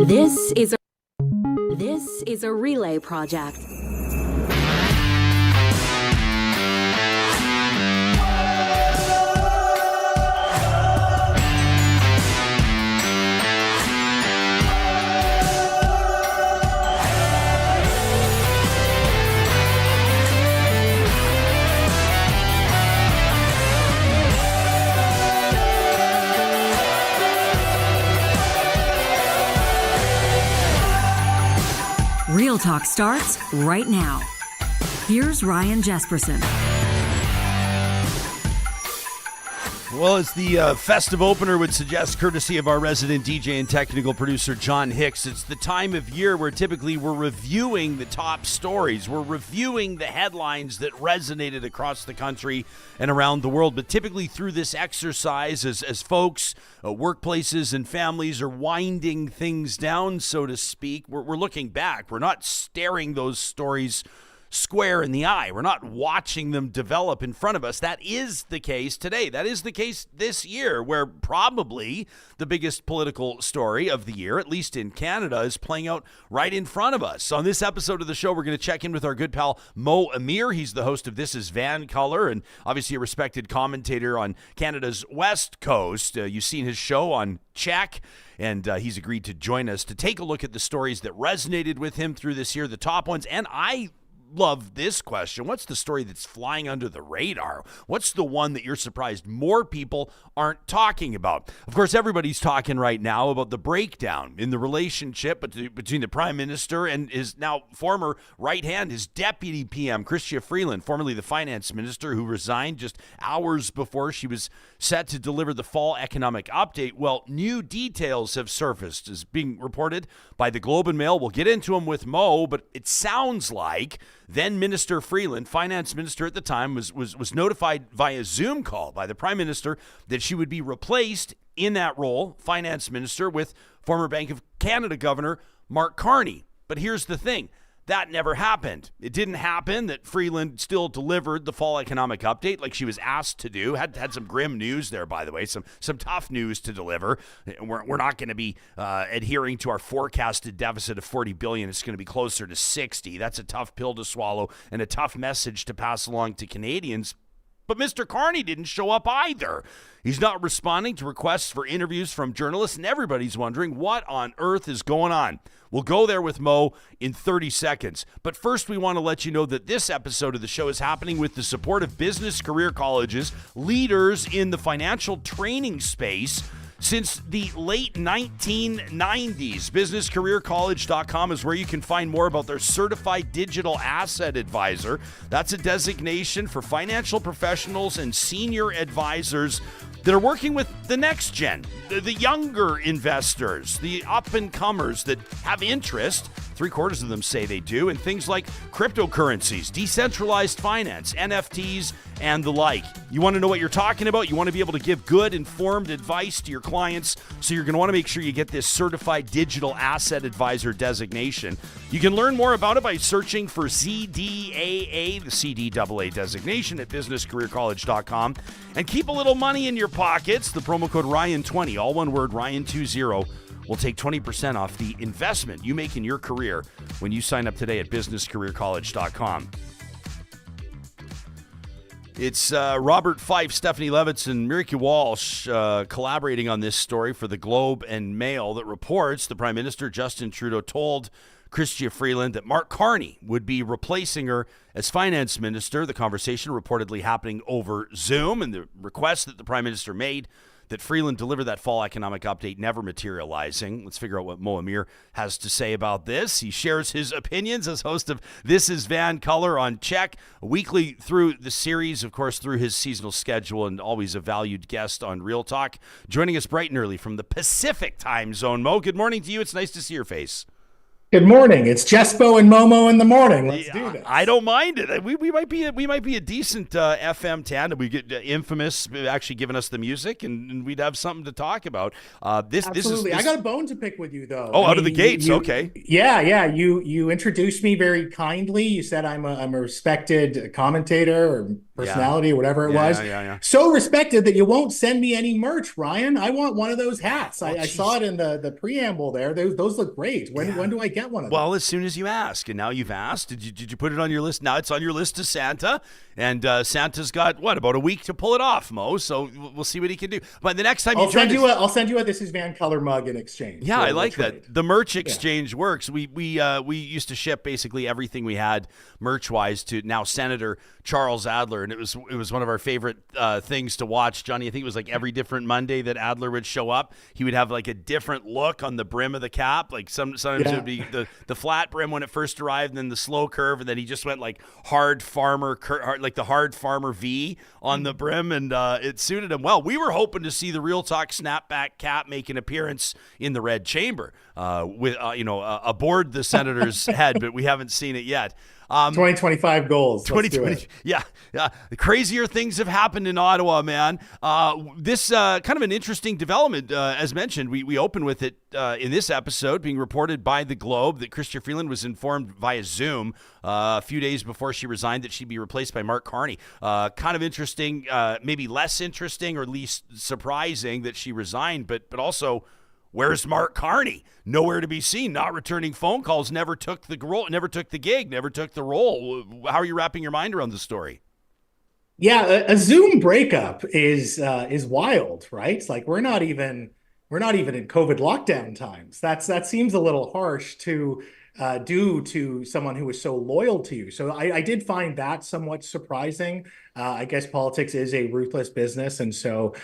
This is a relay project. Real Talk starts right now. Here's Ryan Jesperson. Well, as the festive opener would suggest, courtesy of our resident DJ and technical producer, John Hicks, it's the time of year where typically we're reviewing the top stories. We're reviewing the headlines that resonated across the country and around the world. But typically through this exercise, as folks, workplaces, and families are winding things down, so to speak, we're looking back. We're not staring those stories square in the eye. We're not watching them develop in front of us. That is the case today. That is the case this year, where probably the biggest political story of the year, at least in Canada, is playing out right in front of us. On this episode of the show, we're going to check in with our good pal Mo Amir. He's the host of This is VANCOLOUR and obviously a respected commentator on Canada's West Coast. You've seen his show on Check, and he's agreed to join us to take a look at the stories that resonated with him through this year, the top ones. And I love this question. What's the story that's flying under the radar? What's the one that you're surprised more people aren't talking about? Of course, everybody's talking right now about the breakdown in the relationship between the Prime Minister and his now former right hand, his deputy PM, Chrystia Freeland, formerly the Finance Minister, who resigned just hours before she was set to deliver the fall economic update. Well, new details have surfaced, as being reported by the Globe and Mail. We'll get into them with Mo, but it sounds like then Minister Freeland, finance minister at the time, was notified via Zoom call by the Prime Minister that she would be replaced in that role, finance minister, with former Bank of Canada Governor Mark Carney. But here's the thing. That never happened. It didn't happen that Freeland still delivered the fall economic update like she was asked to do. Had some grim news there, by the way, some tough news to deliver. We're not going to be adhering to our forecasted deficit of $40 billion. It's going to be closer to 60. That's a tough pill to swallow and a tough message to pass along to Canadians. But Mr. Carney didn't show up either. He's not responding to requests for interviews from journalists, and everybody's wondering what on earth is going on. We'll go there with Mo in 30 seconds. But first, we want to let you know that this episode of the show is happening with the support of business career colleges, leaders in the financial training space since the late 1990s. BusinessCareerCollege.com is where you can find more about their Certified Digital Asset Advisor. That's a designation for financial professionals and senior advisors that are working with the next gen, the younger investors, the up-and-comers that have interest. 3/4 of them say they do, in things like cryptocurrencies, decentralized finance, NFTs, and the like. You want to know what you're talking about? You want to be able to give good, informed advice to your clients, so you're going to want to make sure you get this Certified Digital Asset Advisor designation. You can learn more about it by searching for CDAA, the CDAA designation, at businesscareercollege.com. And keep a little money in your pockets. The promo code Ryan20, all one word, Ryan20, will take 20% off the investment you make in your career when you sign up today at businesscareercollege.com. It's Robert Fife, Stephanie Levitz, and Mirki Walsh collaborating on this story for the Globe and Mail that reports the Prime Minister, Justin Trudeau, told Chrystia Freeland that Mark Carney would be replacing her as finance minister. The conversation reportedly happening over Zoom, and the request that the Prime Minister made that Freeland deliver that fall economic update never materializing. Let's figure out what Mo Amir has to say about this. He shares his opinions as host of This is VANCOLOUR on Check, weekly through the series, of course, through his seasonal schedule, and always a valued guest on Real Talk. Joining us bright and early from the Pacific time zone. Mo, good morning to you. It's nice to see your face. Good morning. It's Jespo and Momo in the morning. Let's do Yeah, I this. don't mind it. We might be a decent FM tandem. We get Infamous actually giving us the music, and we'd have something to talk about. This is Absolutely. I this. got a bone to pick with you, though. Oh, I out of the mean, gates. Okay. yeah. You introduced me very kindly. You said I'm a respected commentator or Yeah. personality or whatever it Yeah. was. Yeah. Yeah. Yeah. So respected that you won't send me any merch, Ryan. I want one of those hats. Oh, I saw jeez. it in the preamble there. Those look great. When Yeah. do I get one of Well, as those? soon as you ask, and now you've asked, did you put it on your list? Now it's on your list to Santa, and Santa's got what, about a week to pull it off, Mo. So we'll see what he can do. But the next time you join us, I'll send you a This Is VANCOLOUR mug in exchange. yeah, I We'll like trade. that. The merch Yeah. exchange works. We used to ship basically everything we had merch wise to now Senator Charles Adler, and it was one of our favorite things to watch, Johnny. I think it was like every different Monday that Adler would show up, he would have like a different look on the brim of the cap. Like sometimes it Yeah. would be the flat brim when it first arrived, and then the slow curve, and then he just went like hard farmer, like the hard farmer V on the brim, and it suited him well. We were hoping to see the Real Talk snapback cap make an appearance in the red chamber with aboard the senator's head, but we haven't seen it yet. 2025 goals. Let's do 2020. it. Yeah. The crazier things have happened in Ottawa, man. This kind of an interesting development. As mentioned, we open with it in this episode being reported by the Globe that Chrystia Freeland was informed via Zoom a few days before she resigned that she'd be replaced by Mark Carney. Kind of interesting, maybe less interesting or least surprising that she resigned, but also, where's Mark Carney? Nowhere to be seen. Not returning phone calls. Never took the role. Never took the gig. Never took the role. How are you wrapping your mind around the story? Yeah, a Zoom breakup is wild, right? It's like we're not even in COVID lockdown times. That seems a little harsh to do to someone who is so loyal to you. So I did find that somewhat surprising. I guess politics is a ruthless business, and so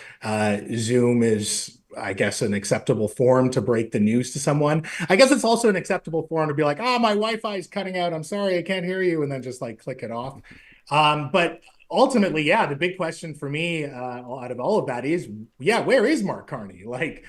Zoom is, I guess, an acceptable forum to break the news to someone. I guess it's also an acceptable forum to be like, "Oh, my Wi-Fi is cutting out. I'm sorry, I can't hear you," and then just like click it off. But ultimately, yeah, the big question for me out of all of that is, yeah, where is Mark Carney? Like,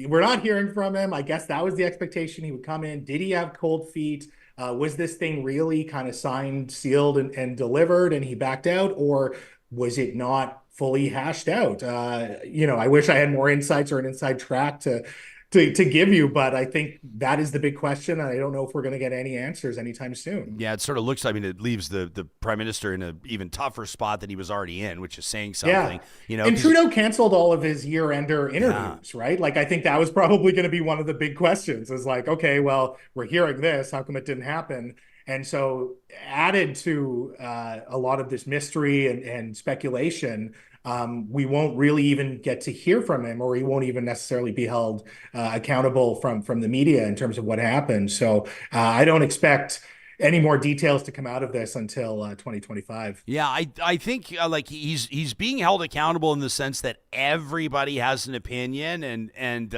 we're not hearing from him. I guess that was the expectation. He would come in. Did he have cold feet? Was this thing really kind of signed, sealed, and delivered, and he backed out, or was it not fully hashed out? I wish I had more insights or an inside track to give you, but I think that is the big question. And I don't know if we're going to get any answers anytime soon. Yeah, it sort of looks. I mean, it leaves the prime minister in an even tougher spot than he was already in, which is saying Yeah. something. And Trudeau canceled all of his year-ender interviews, right? Like, I think that was probably going to be one of the big questions is like, okay, well, we're hearing this. How come it didn't happen? And so added to a lot of this mystery and speculation, we won't really even get to hear from him, or he won't even necessarily be held accountable from the media in terms of what happened. So I don't expect any more details to come out of this until 2025. Yeah, I think like he's being held accountable in the sense that everybody has an opinion and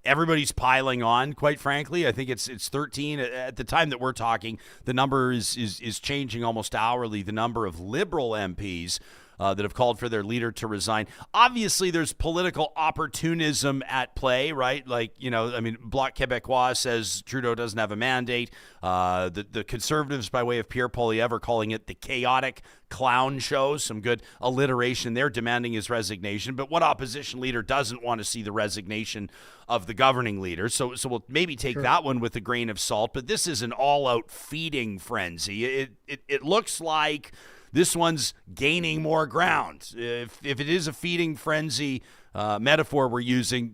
everybody's piling on. Quite frankly, I think it's 13 at the time that we're talking. The number is changing almost hourly. The number of Liberal MPs that have called for their leader to resign. Obviously, there's political opportunism at play, right? Like, I mean, Bloc Québécois says Trudeau doesn't have a mandate. The Conservatives, by way of Pierre Poilievre, are calling it the chaotic clown show. Some good alliteration there, demanding his resignation. But what opposition leader doesn't want to see the resignation of the governing leader? So we'll maybe take that one with a grain of salt. But this is an all-out feeding frenzy. It looks like this one's gaining more ground. If it is a feeding frenzy metaphor we're using,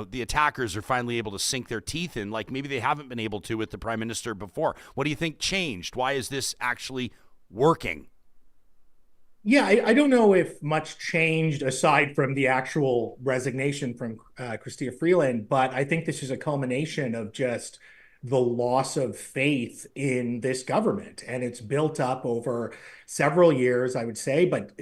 the attackers are finally able to sink their teeth in, like maybe they haven't been able to with the prime minister before. What do you think changed? Why is this actually working? Yeah, I don't know if much changed aside from the actual resignation from Chrystia Freeland, but I think this is a culmination of just the loss of faith in this government. And it's built up over several years, I would say, but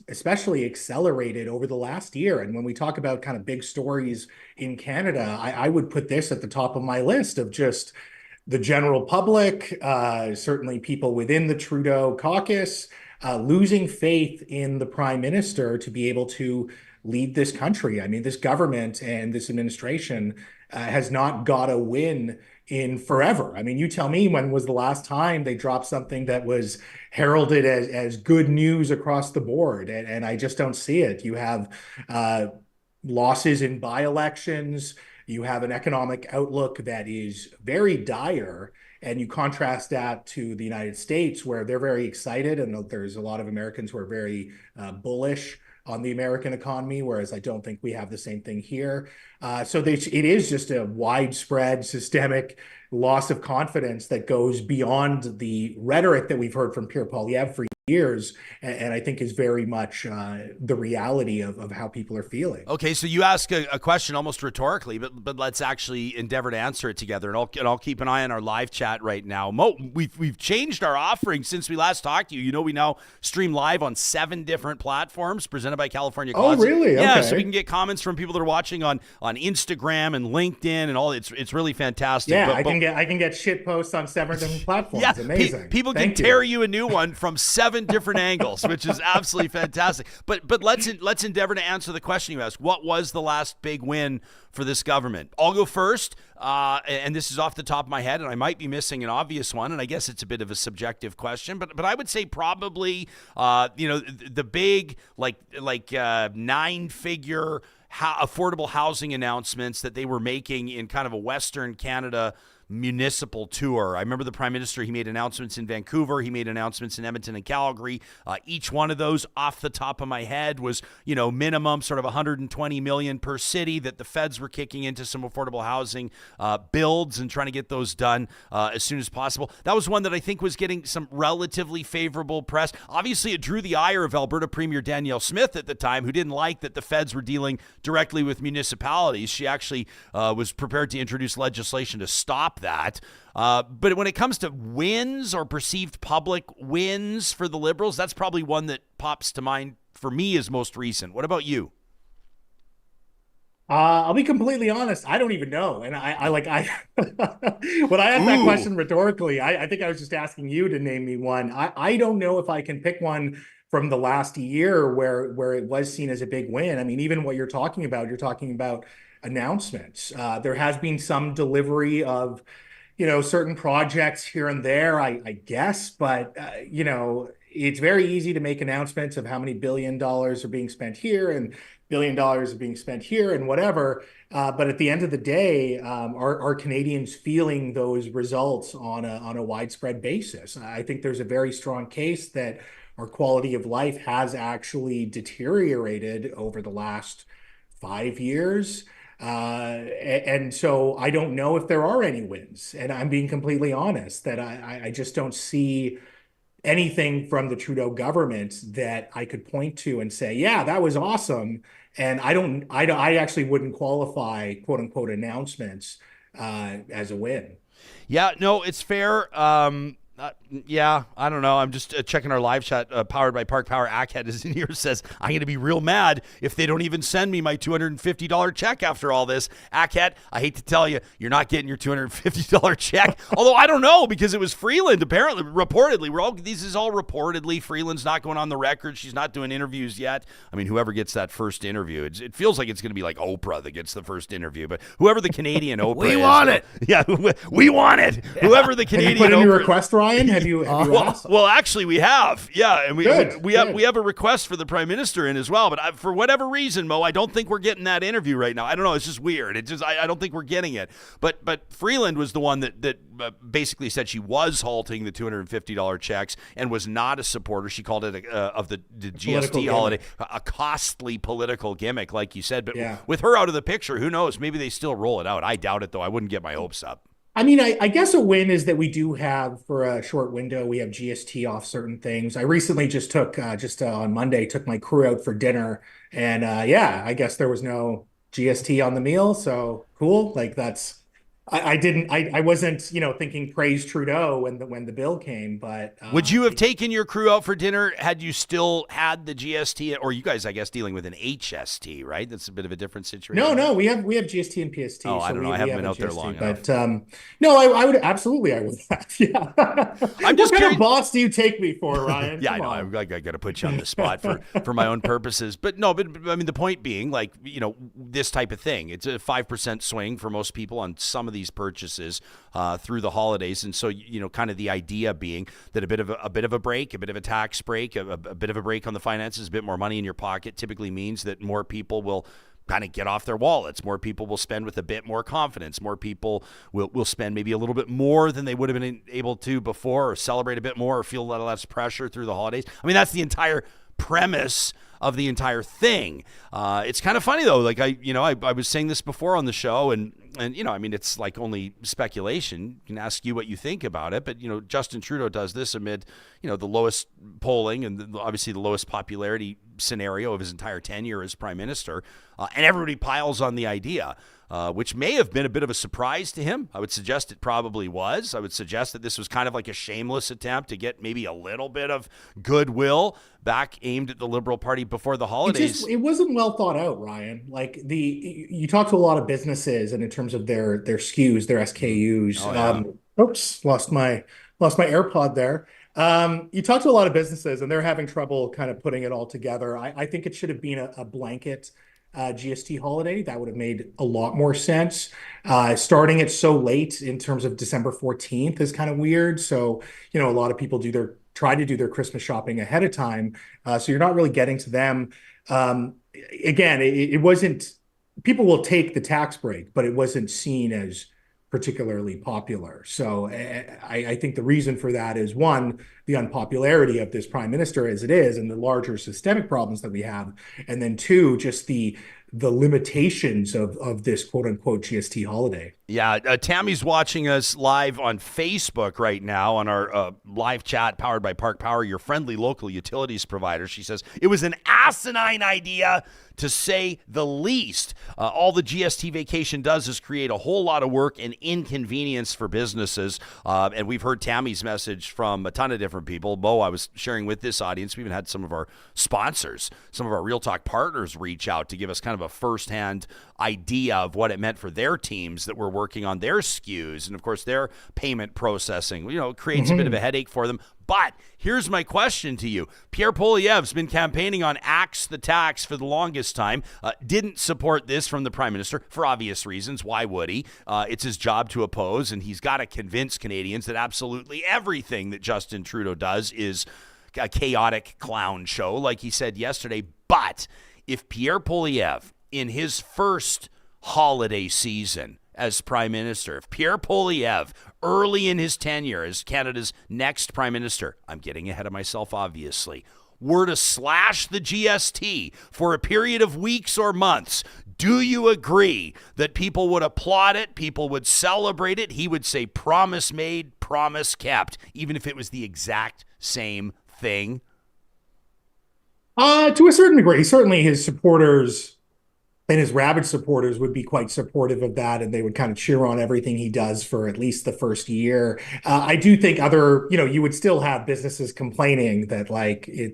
especially accelerated over the last year. And when we talk about kind of big stories in Canada, I would put this at the top of my list of just the general public, certainly people within the Trudeau caucus, losing faith in the prime minister to be able to lead this country. I mean, this government and this administration has not got a win in forever. I mean, you tell me, when was the last time they dropped something that was heralded as good news across the board? And I just don't see it. You have uh, losses in by-elections. You have an economic outlook that is very dire. And you contrast that to the United States, where they're very excited, and there's a lot of Americans who are very bullish on the American economy, whereas I don't think we have the same thing here. It is just a widespread systemic loss of confidence that goes beyond the rhetoric that we've heard from Pierre Poilievre for years, and I think is very much the reality of how people are feeling. Okay, so you ask a question almost rhetorically, but let's actually endeavor to answer it together. And I'll keep an eye on our live chat right now. Mo, we've changed our offering since we last talked to you. You know, we now stream live on 7 different platforms presented by California Closet. Oh, really? Yeah, okay. so we can get comments from people that are watching on Instagram and LinkedIn and all. It's really fantastic. Yeah, I can get shit posts on 7 different platforms. Yeah, amazing. People can tear you a new one from 7 different angles, which is absolutely fantastic. But let's endeavor to answer the question you asked. What was the last big win for this government? I'll go first, and this is off the top of my head, and I might be missing an obvious one, and I guess it's a bit of a subjective question, but I would say probably the big like 9-figure affordable housing announcements that they were making in kind of a Western Canada municipal tour. I remember the Prime Minister, he made announcements in Vancouver, he made announcements in Edmonton and Calgary. Each one of those, off the top of my head, was, minimum sort of 120 million per city that the feds were kicking into some affordable housing builds and trying to get those done as soon as possible. That was one that I think was getting some relatively favorable press. Obviously, it drew the ire of Alberta Premier Danielle Smith at the time, who didn't like that the feds were dealing directly with municipalities. She actually was prepared to introduce legislation to stop that. But when it comes to wins or perceived public wins for the Liberals, that's probably one that pops to mind for me as most recent. What about you? I'll be completely honest. I don't even know. And when I asked that question rhetorically, I think I was just asking you to name me one. I don't know if I can pick one from the last year where it was seen as a big win. I mean, even what you're talking about announcements. There has been some delivery of, certain projects here and there, I guess, but, it's very easy to make announcements of how many $1 billion are being spent here and $1 billion are being spent here and whatever. But at the end of the day, are Canadians feeling those results on a widespread basis? I think there's a very strong case that our quality of life has actually deteriorated over the last 5 years. And so I don't know if there are any wins. And I'm being completely honest that I just don't see anything from the Trudeau government that I could point to and say, yeah, that was awesome. And I actually wouldn't qualify quote unquote announcements as a win. Yeah, no, it's fair. I don't know. I'm just checking our live chat, powered by Park Power. Ackhead is in here, says, I'm going to be real mad if they don't even send me my $250 check after all this. Ackhead, I hate to tell you, you're not getting your $250 check. Although I don't know, because it was Freeland, apparently, reportedly. This is all reportedly. Freeland's not going on the record. She's not doing interviews yet. I mean, whoever gets that first interview, it feels like it's going to be like Oprah that gets the first interview. But whoever the Canadian Oprah we is. want it. Yeah, we want it. Yeah. Whoever the Canadian Have you put in Oprah. your request, Ryan? Have you asked? Well, actually, we have. Yeah, and we Good. have a request for the Prime Minister in as well. But for whatever reason, Mo, I don't think we're getting that interview right now. I don't know. It's just weird. I don't think we're getting it. But Freeland was the one that basically said she was halting the $250 checks and was not a supporter. She called it of the GST holiday a costly political gimmick, like you said. But with her out of the picture, who knows? Maybe they still roll it out. I doubt it, though. I wouldn't get my hopes up. I mean, I guess a win is that we do have, for a short window, we have GST off certain things. I recently just took, on Monday, took my crew out for dinner. And I guess there was no GST on the meal. So cool. Like that's I didn't. I wasn't, thinking praise Trudeau when the bill came. But Would you have taken your crew out for dinner had you still had the GST, or you guys, I guess, dealing with an HST, right? That's a bit of a different situation. no, we have GST and PST. Oh, I So don't know. I we haven't have been a out there GST, long but enough. no, I would absolutely. I would have. Yeah. I'm just what kind curious. of boss do you take me for, Ryan? Yeah, I Come know. on. I got to put you on the spot for my own purposes. But no, but I mean, the point being, like, this type of thing. It's a 5% swing for most people on some of these purchases through the holidays. And so, kind of the idea being that a bit of a break, a bit of a tax break, a bit of a break on the finances, a bit more money in your pocket typically means that more people will kind of get off their wallets. More people will spend with a bit more confidence. More people will spend maybe a little bit more than they would have been able to before, or celebrate a bit more, or feel a little less pressure through the holidays. I mean, that's the entire premise of the entire thing. It's kind of funny though. Like I was saying this before on the show, and I mean, it's like only speculation. You can ask you what you think about it, but Justin Trudeau does this amid the lowest polling and obviously the lowest popularity scenario of his entire tenure as prime minister, and everybody piles on the idea. Which may have been a bit of a surprise to him. I would suggest it probably was. I would suggest that this was kind of like a shameless attempt to get maybe a little bit of goodwill back aimed at the Liberal Party before the holidays. It wasn't well thought out, Ryan. Like you talk to a lot of businesses, and in terms of their SKUs, their SKUs. Oh, yeah. Oops, lost my AirPod there. You talk to a lot of businesses, and they're having trouble kind of putting it all together. I think it should have been a blanket GST holiday. That would have made a lot more sense. Starting it so late in terms of December 14th is kind of weird. So, a lot of people try to do their Christmas shopping ahead of time. So you're not really getting to them. Again, it wasn't, people will take the tax break, but it wasn't seen as particularly popular. So I think the reason for that is, one, the unpopularity of this prime minister as it is, and the larger systemic problems that we have. And then two, just the limitations of this quote unquote GST holiday. Yeah, Tammy's watching us live on Facebook right now on our live chat powered by Park Power, your friendly local utilities provider. She says, it was an asinine idea, to say the least. All the GST vacation does is create a whole lot of work and inconvenience for businesses. And we've heard Tammy's message from a ton of different people. Mo, I was sharing with this audience. We even had some of our sponsors, some of our Real Talk partners reach out to give us kind of a firsthand idea of what it meant for their teams that were working on their SKUs. And of course, their payment processing, creates a bit of a headache for them. But here's my question to you. Pierre Poilievre's been campaigning on Axe the Tax for the longest time. Didn't support this from the Prime Minister for obvious reasons. Why would he? It's his job to oppose, and he's got to convince Canadians that absolutely everything that Justin Trudeau does is a chaotic clown show, like he said yesterday. But if Pierre Poilievre, in his first holiday season as Prime Minister, if Pierre Poilievre, early in his tenure as Canada's next Prime Minister, I'm getting ahead of myself obviously, were to slash the GST for a period of weeks or months, do you agree that people would applaud it, people would celebrate it, he would say promise made, promise kept, even if it was the exact same thing? To a certain degree, certainly his supporters and his rabid supporters would be quite supportive of that, and they would kind of cheer on everything he does for at least the first year. I do think you would still have businesses complaining that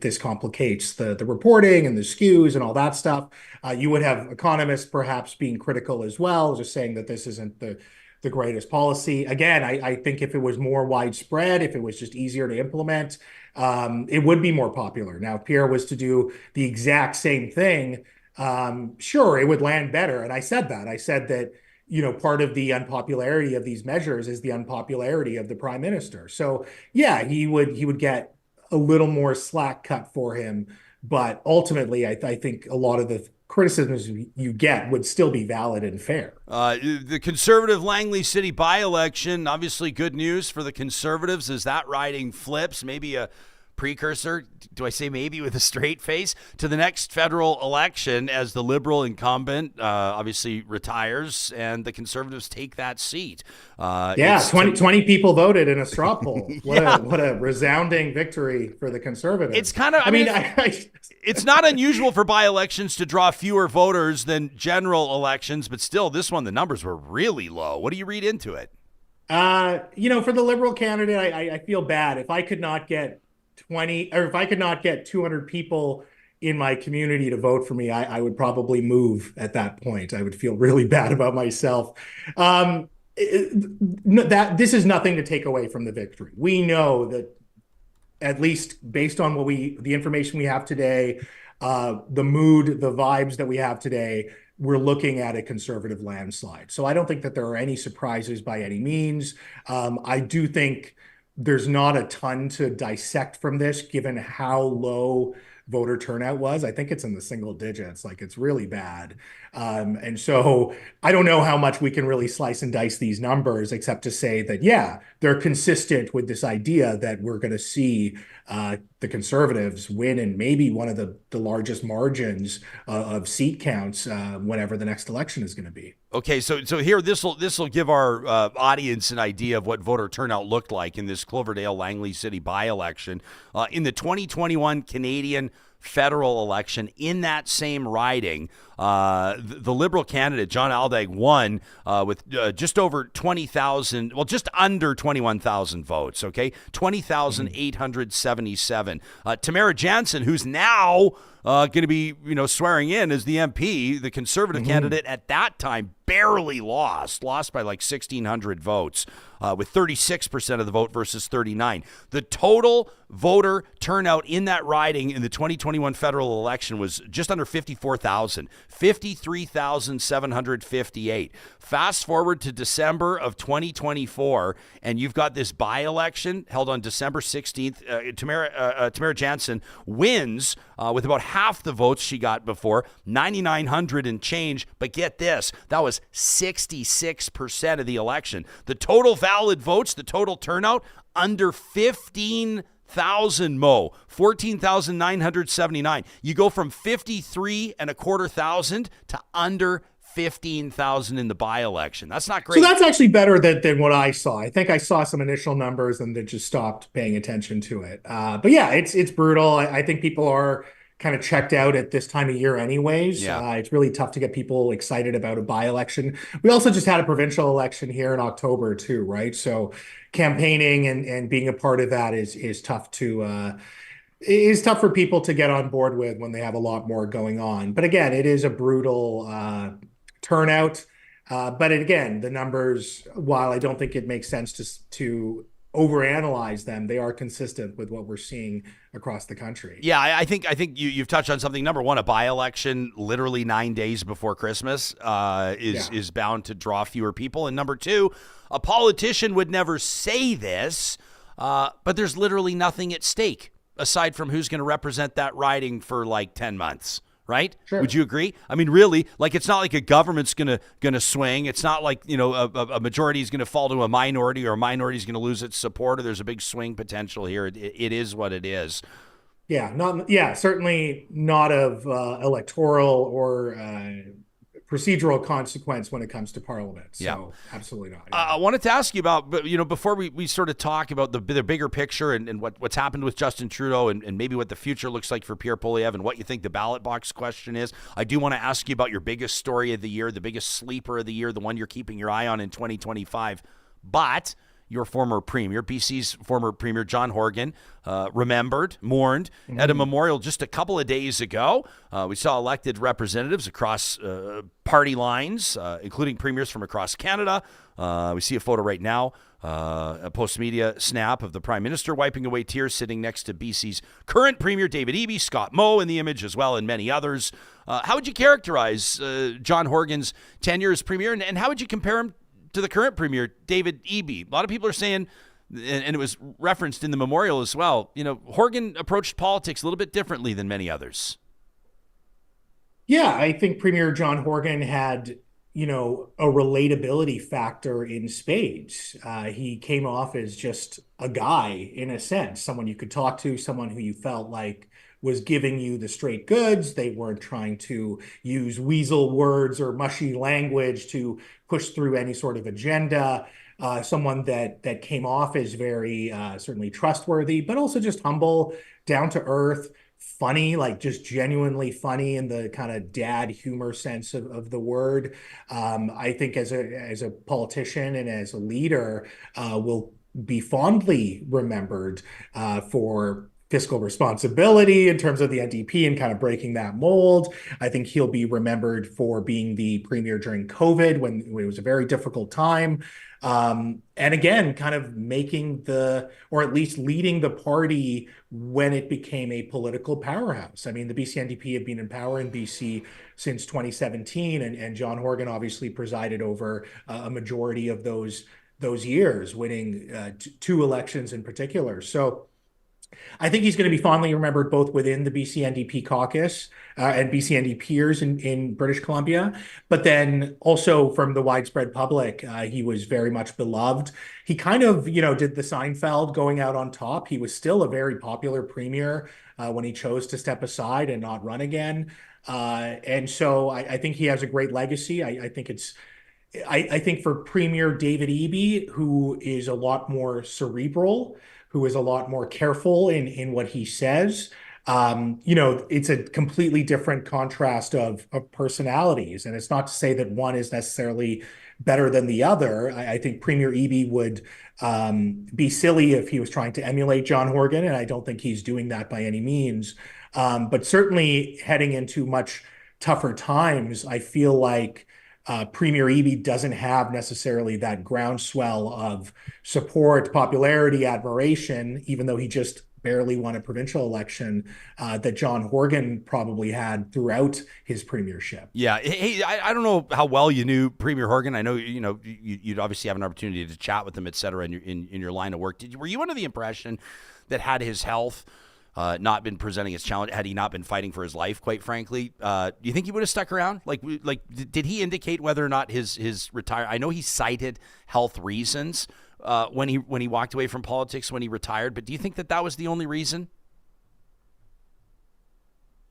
this complicates the reporting and the SKUs and all that stuff. You would have economists perhaps being critical as well, just saying that this isn't the greatest policy. Again, I think if it was more widespread, if it was just easier to implement, it would be more popular. Now, if Pierre was to do the exact same thing, sure, it would land better. And I said that, part of the unpopularity of these measures is the unpopularity of the prime minister. So yeah, he would get a little more slack cut for him. But ultimately, I think a lot of the criticisms you get would still be valid and fair. The Conservative Langley City by-election, obviously good news for the Conservatives as that riding flips. Maybe a precursor, do I say maybe with a straight face, to the next federal election as the Liberal incumbent obviously retires and the Conservatives take that seat. 20 people voted in a straw poll. What a resounding victory for the Conservatives. It's kind of, it's not unusual for by-elections to draw fewer voters than general elections, but still, this one, the numbers were really low. What do you read into it? For the Liberal candidate, I feel bad. If I could not get 200 people in my community to vote for me, I would probably move at that point. I would feel really bad about myself. That this is nothing to take away from the victory. We know that, at least based on the information we have today, the mood, the vibes that we have today, we're looking at a Conservative landslide. So I don't think that there are any surprises by any means. I do think there's not a ton to dissect from this, given how low voter turnout was. I think it's in the single digits. Like, it's really bad. And so I don't know how much we can really slice and dice these numbers, except to say that, yeah, they're consistent with this idea that we're going to see the Conservatives win in maybe one of the largest margins of seat counts whenever the next election is going to be. Okay, so here, this will give our audience an idea of what voter turnout looked like in this Cloverdale-Langley City by-election. In the 2021 Canadian federal election, in that same riding, the Liberal candidate, John Aldag, won with just over 20,000, well, just under 21,000 votes, okay? 20,877. Tamara Jansen, who's now going to be, swearing in as the MP, the Conservative candidate at that time, barely lost by like 1,600 votes, with 36% of the vote versus 39. The total voter turnout in that riding in the 2021 federal election was just under 54,000, 53,758. Fast forward to December of 2024, and you've got this by-election held on December 16th. Tamara Jansen wins with about half the votes she got before, 9,900 and change. But get this, that was 66% of the election. The total valid votes, the total turnout, under 15,000, 14,979. You go from 53,250 to under 15,000 in the by-election. That's not great. So that's actually better than what I saw. I think I saw some initial numbers and then just stopped paying attention to it. But yeah, it's brutal. I think people are kind of checked out at this time of year anyways. Yeah. It's really tough to get people excited about a by-election. We also just had a provincial election here in October too, right? So campaigning and being a part of that is tough to is tough for people to get on board with when they have a lot more going on. But again, it is a brutal turnout. But again, the numbers, while I don't think it makes sense to overanalyze them, they are consistent with what we're seeing across the country. Yeah, I think you've touched on something. Number one, a by-election literally 9 days before Christmas is bound to draw fewer people. And number two, a politician would never say this, but there's literally nothing at stake aside from who's going to represent that riding for like 10 months. Right? Sure. Would you agree? I mean, really, like, it's not like a government's gonna swing. It's not like, a majority is gonna fall to a minority, or a minority is gonna lose its support, or there's a big swing potential here. It is what it is. Yeah, certainly not of electoral or procedural consequence when it comes to Parliament. So absolutely not. I wanted to ask you about, before we sort of talk about the bigger picture and what's happened with Justin Trudeau and maybe what the future looks like for Pierre Poilievre and what you think the ballot box question is, I do want to ask you about your biggest story of the year, the biggest sleeper of the year, the one you're keeping your eye on in 2025. But your former premier, BC's former premier, John Horgan, mourned at a memorial just a couple of days ago. We saw elected representatives across party lines, including premiers from across Canada. We see a photo right now, a post-media snap of the Prime Minister wiping away tears, sitting next to BC's current premier, David Eby, Scott Moe in the image as well, and many others. How would you characterize John Horgan's tenure as premier, and how would you compare him to the current premier, David Eby? A lot of people are saying, and it was referenced in the memorial as well, Horgan approached politics a little bit differently than many others. Yeah, I think Premier John Horgan had a relatability factor in spades. He came off as just a guy in a sense, someone you could talk to, someone who you felt like was giving you the straight goods. They weren't trying to use weasel words or mushy language to push through any sort of agenda. Someone that came off as very certainly trustworthy, but also just humble, down to earth, funny, like just genuinely funny in the kind of dad humor sense of the word. I think as a politician and as a leader, will be fondly remembered for fiscal responsibility in terms of the NDP and kind of breaking that mold. I think he'll be remembered for being the premier during COVID when it was a very difficult time. And again, kind of making or at least leading the party when it became a political powerhouse. I mean, the BC NDP have been in power in BC since 2017, and John Horgan obviously presided over a majority of those years, winning two elections in particular. So I think he's going to be fondly remembered both within the BC NDP caucus and BC NDPers in British Columbia, but then also from the widespread public. He was very much beloved. He kind of, did the Seinfeld going out on top. He was still a very popular premier when he chose to step aside and not run again. And so I think he has a great legacy. I think for Premier David Eby, who is a lot more cerebral, who is a lot more careful in what he says. It's a completely different contrast of personalities. And it's not to say that one is necessarily better than the other. I think Premier Eby would be silly if he was trying to emulate John Horgan, and I don't think he's doing that by any means. But certainly heading into much tougher times, I feel like Premier Eby doesn't have necessarily that groundswell of support, popularity, admiration, even though he just barely won a provincial election, that John Horgan probably had throughout his premiership. Yeah. Hey, I don't know how well you knew Premier Horgan. I know, you'd obviously have an opportunity to chat with him, et cetera, in your line of work. Were you under the impression that had his health not been presenting his challenge, had he not been fighting for his life, quite frankly, do you think he would have stuck around? Like, did he indicate whether or not his retire? I know he cited health reasons when he walked away from politics, when he retired, but do you think that was the only reason?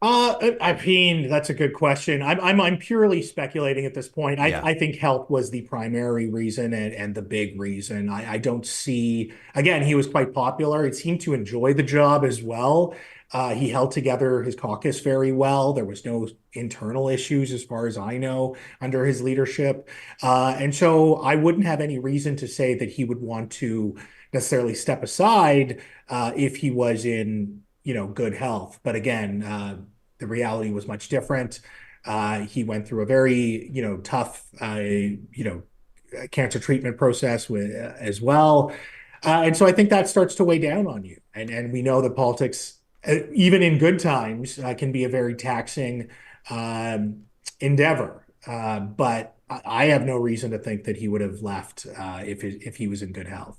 I mean, that's a good question. I'm purely speculating at this point. I think health was the primary reason and the big reason. I don't see, again, he was quite popular. He seemed to enjoy the job as well. He held together his caucus very well. There was no internal issues, as far as I know, under his leadership. And so I wouldn't have any reason to say that he would want to necessarily step aside if he was in good health. But again, the reality was much different. He went through a very, tough, cancer treatment process as well. And so I think that starts to weigh down on you. And we know that politics, even in good times, can be a very taxing endeavor. But I have no reason to think that he would have left if he was in good health.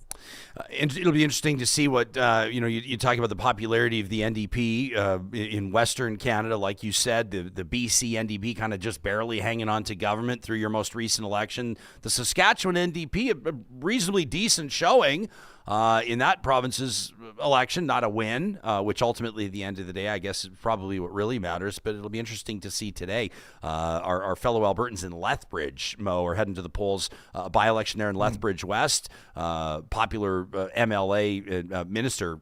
And it'll be interesting to see what, you talk about the popularity of the NDP in Western Canada. Like you said, the BC NDP kind of just barely hanging on to government through your most recent election. The Saskatchewan NDP, a reasonably decent showing in that province's election, not a win, which ultimately at the end of the day, I guess is probably what really matters. But it'll be interesting to see today. Our fellow Albertans in Lethbridge, Mo, are heading to the polls. By-election there in Lethbridge West. Popular MLA minister,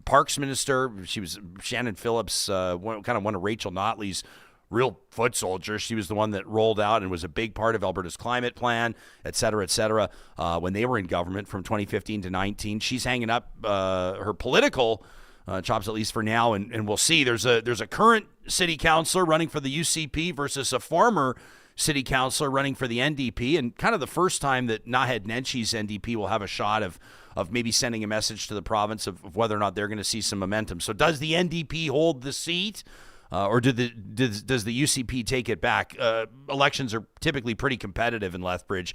Parks minister. She was Shannon Phillips, one of Rachel Notley's real foot soldiers. She was the one that rolled out and was a big part of Alberta's climate plan, et cetera, when they were in government from 2015 to 19. She's hanging up her political chops, at least for now, and we'll see. There's a current city councillor running for the UCP versus a former city councillor running for the NDP, and kind of the first time that Naheed Nenshie's NDP will have a shot of maybe sending a message to the province of whether or not they're going to see some momentum. So does the NDP hold the seat? Or does the UCP take it back? Elections are typically pretty competitive in Lethbridge,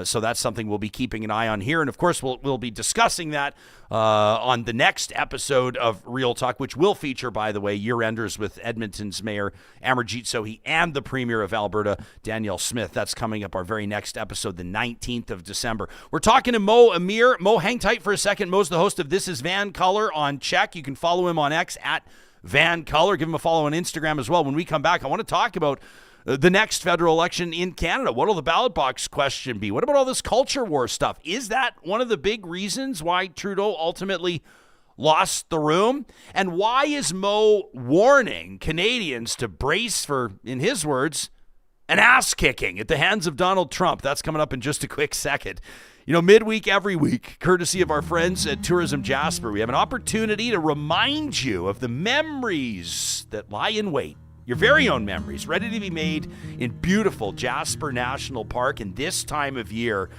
so that's something we'll be keeping an eye on here. And, of course, we'll be discussing that on the next episode of Real Talk, which will feature, by the way, year-enders with Edmonton's Mayor Amarjeet Sohi and the Premier of Alberta, Danielle Smith. That's coming up our very next episode, the 19th of December. We're talking to Amir. Mo, hang tight for a second. Mo's the host of This is VANCOLOUR on Check. You can follow him on X at VANCOLOUR. Give him a follow on Instagram as well. When we come back, I want to talk about the next federal election in Canada. What will the ballot box question be? What about all this culture war stuff? Is that one of the big reasons why Trudeau ultimately lost the room? And why is Mo warning Canadians to brace for, in his words, an ass kicking at the hands of Donald Trump? That's coming up in just a quick second. You know, midweek every week, courtesy of our friends at Tourism Jasper, we have an opportunity to remind you of the memories that lie in wait. Your very own memories, ready to be made in beautiful Jasper National Park. And this time of year,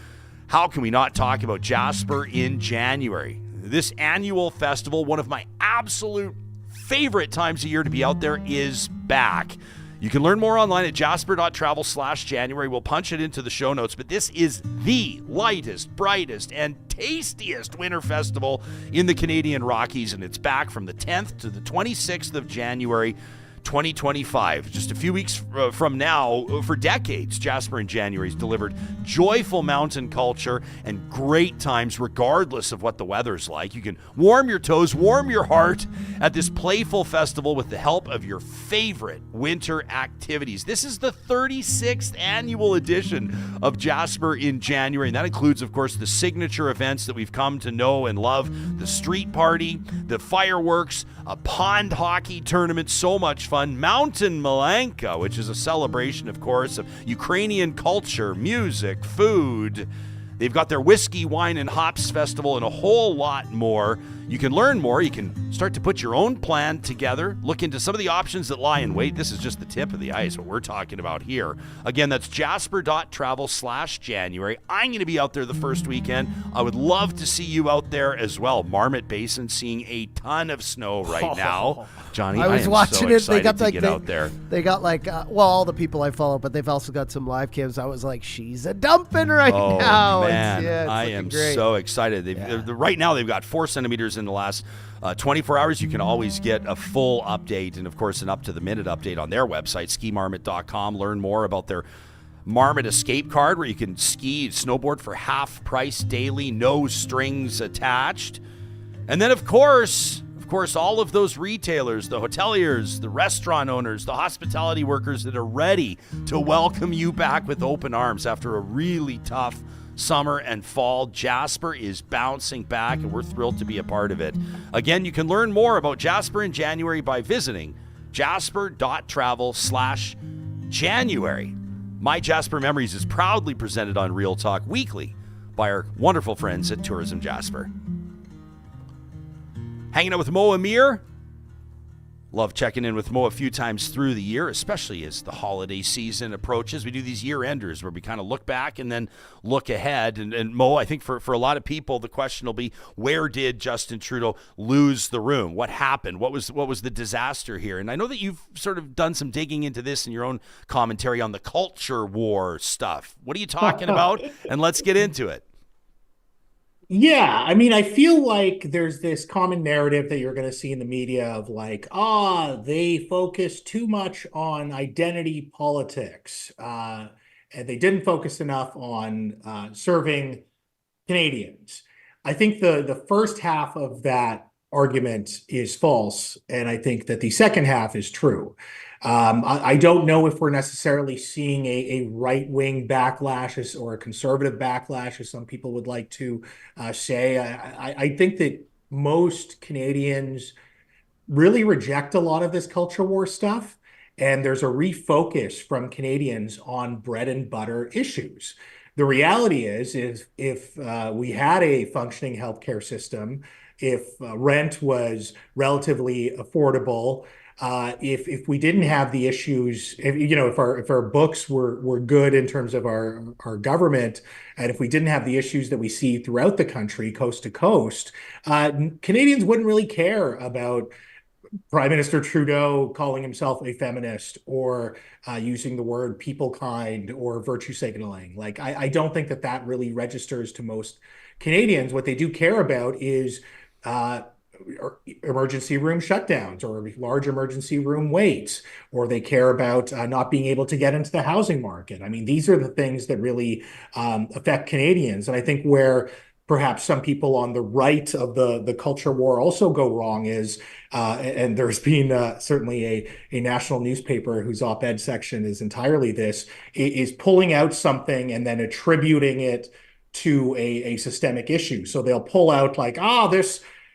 how can we not talk about Jasper in January? This annual festival, one of my absolute favorite times of year to be out there, is back. You can learn more online at jasper.travel/January. We'll punch it into the show notes, but this is the lightest, brightest, and tastiest winter festival in the Canadian Rockies, and it's back from the 10th to the 26th of January, 2025. Just a few weeks from now, for decades, Jasper in January has delivered joyful mountain culture and great times regardless of what the weather's like. You can warm your toes, warm your heart at this playful festival with the help of your favorite winter activities. This is the 36th annual edition of Jasper in January, and that includes, of course, the signature events that we've come to know and love, the street party, the fireworks, a pond hockey tournament, so much fun, Mountain Malanka, which is a celebration, of course, of Ukrainian culture, music, food. They've got their whiskey, wine, and hops festival and a whole lot more. You can learn more. You can start to put your own plan together, look into some of the options that lie in wait. This is just the tip of the ice, what we're talking about here. Again, that's jasper.travel/January. I'm going to be out there the first weekend. I would love to see you out there as well. Marmot Basin seeing a ton of snow right now. Johnny, I was watching it. They got out there. They got all the people I follow, but they've also got some live cams. I was like, she's a dumping right now. Man, I am so excited. Right now, they've got 4 centimeters in the last 24 hours. You can always get a full update and, of course, an up-to-the-minute update on their website, skimarmot.com. Learn more about their Marmot Escape Card, where you can ski and snowboard for half price daily, no strings attached. And then, of course, all of those retailers, the hoteliers, the restaurant owners, the hospitality workers that are ready to welcome you back with open arms after a really tough summer and fall. Jasper is bouncing back, and we're thrilled to be a part of it. Again, you can learn more about Jasper in January by visiting jasper.travel/January. MyJasper Memories is proudly presented on Real Talk weekly by our wonderful friends at Tourism Jasper. Hanging out with Amir. Love checking in with Mo a few times through the year, especially as the holiday season approaches. We do these year-enders where we kind of look back and then look ahead. And Mo, I think for a lot of people, the question will be, where did Justin Trudeau lose the room? What happened? What was the disaster here? And I know that you've sort of done some digging into this in your own commentary on the culture war stuff. What are you talking about? And let's get into it. Yeah, I mean, I feel like there's this common narrative that you're going to see in the media of like, they focus too much on identity politics, and they didn't focus enough on serving Canadians. I think the first half of that argument is false, and I think that the second half is true. I don't know if we're necessarily seeing a right-wing backlash or a conservative backlash, as some people would like to say. I think that most Canadians really reject a lot of this culture war stuff, and there's a refocus from Canadians on bread and butter issues. The reality is if we had a functioning healthcare system, if rent was relatively affordable, if we didn't have the issues, if our books were good in terms of our government, and if we didn't have the issues that we see throughout the country, coast to coast, Canadians wouldn't really care about Prime Minister Trudeau calling himself a feminist, or using the word people kind or virtue signaling. Like, I don't think that that really registers to most Canadians. What they do care about is uh, emergency room shutdowns or large emergency room waits, or they care about not being able to get into the housing market. I mean, these are the things that really affect Canadians. And I think where perhaps some people on the right of the culture war also go wrong is, and there's been certainly a national newspaper whose op-ed section is entirely this, is pulling out something and then attributing it to a systemic issue. So they'll pull out like,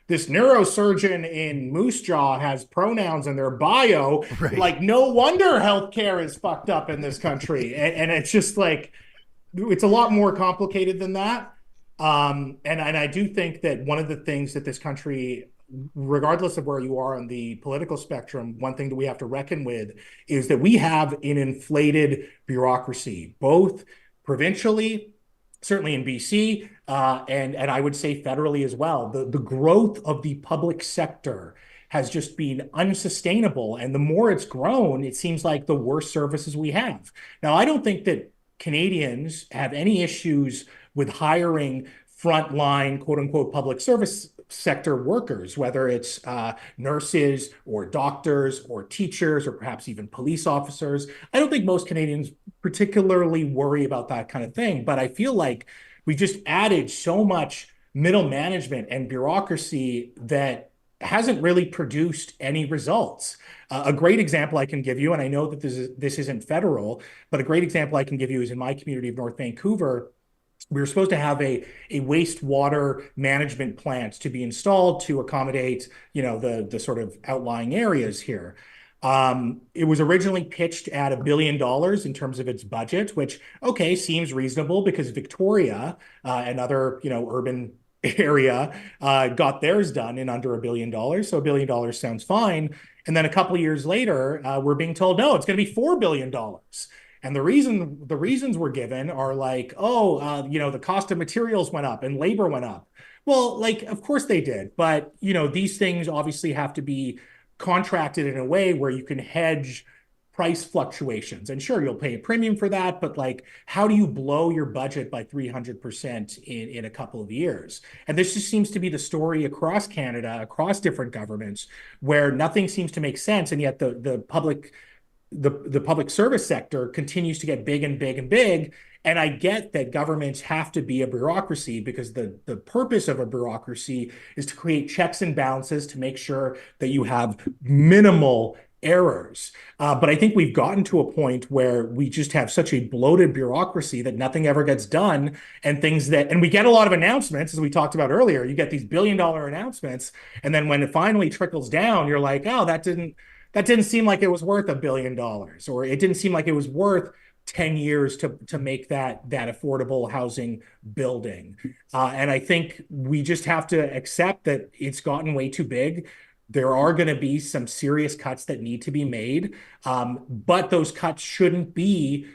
this neurosurgeon in Moose Jaw has pronouns in their bio. Right. Like, no wonder healthcare is fucked up in this country. And it's just like, it's a lot more complicated than that. And I do think that one of the things that this country, regardless of where you are on the political spectrum, one thing that we have to reckon with is that we have an inflated bureaucracy, both provincially, certainly in BC, and I would say federally as well. The growth of the public sector has just been unsustainable. And the more it's grown, it seems like the worse services we have. Now, I don't think that Canadians have any issues with hiring frontline, quote unquote, public service sector workers, whether it's nurses or doctors or teachers or perhaps even police officers. I don't think most Canadians particularly worry about that kind of thing, but I feel like we just added so much middle management and bureaucracy that hasn't really produced any results. A great example I can give you, and I know that this isn't federal, but a great example I can give you is in my community of North Vancouver. We were supposed to have a wastewater management plant to be installed to accommodate, the sort of outlying areas here. It was originally pitched at $1 billion in terms of its budget, which, okay, seems reasonable because Victoria, another, urban area, got theirs done in under $1 billion. So $1 billion sounds fine. And then a couple of years later, we're being told, no, it's going to be $4 billion. And the reasons we're given are like, the cost of materials went up and labor went up. Well, like, of course they did. But, these things obviously have to be contracted in a way where you can hedge price fluctuations. And sure, you'll pay a premium for that. But like, how do you blow your budget by 300% in a couple of years? And this just seems to be the story across Canada, across different governments, where nothing seems to make sense. And yet the public service sector continues to get big and big and big. And I get that governments have to be a bureaucracy because the purpose of a bureaucracy is to create checks and balances to make sure that you have minimal errors. But I think we've gotten to a point where we just have such a bloated bureaucracy that nothing ever gets done, and we get a lot of announcements, as we talked about earlier. You get these $1 billion announcements, and then when it finally trickles down, you're like, oh, that didn't seem like it was worth $1 billion, or it didn't seem like it was worth 10 years to make that affordable housing building. And I think we just have to accept that it's gotten way too big. There are going to be some serious cuts that need to be made, but those cuts shouldn't be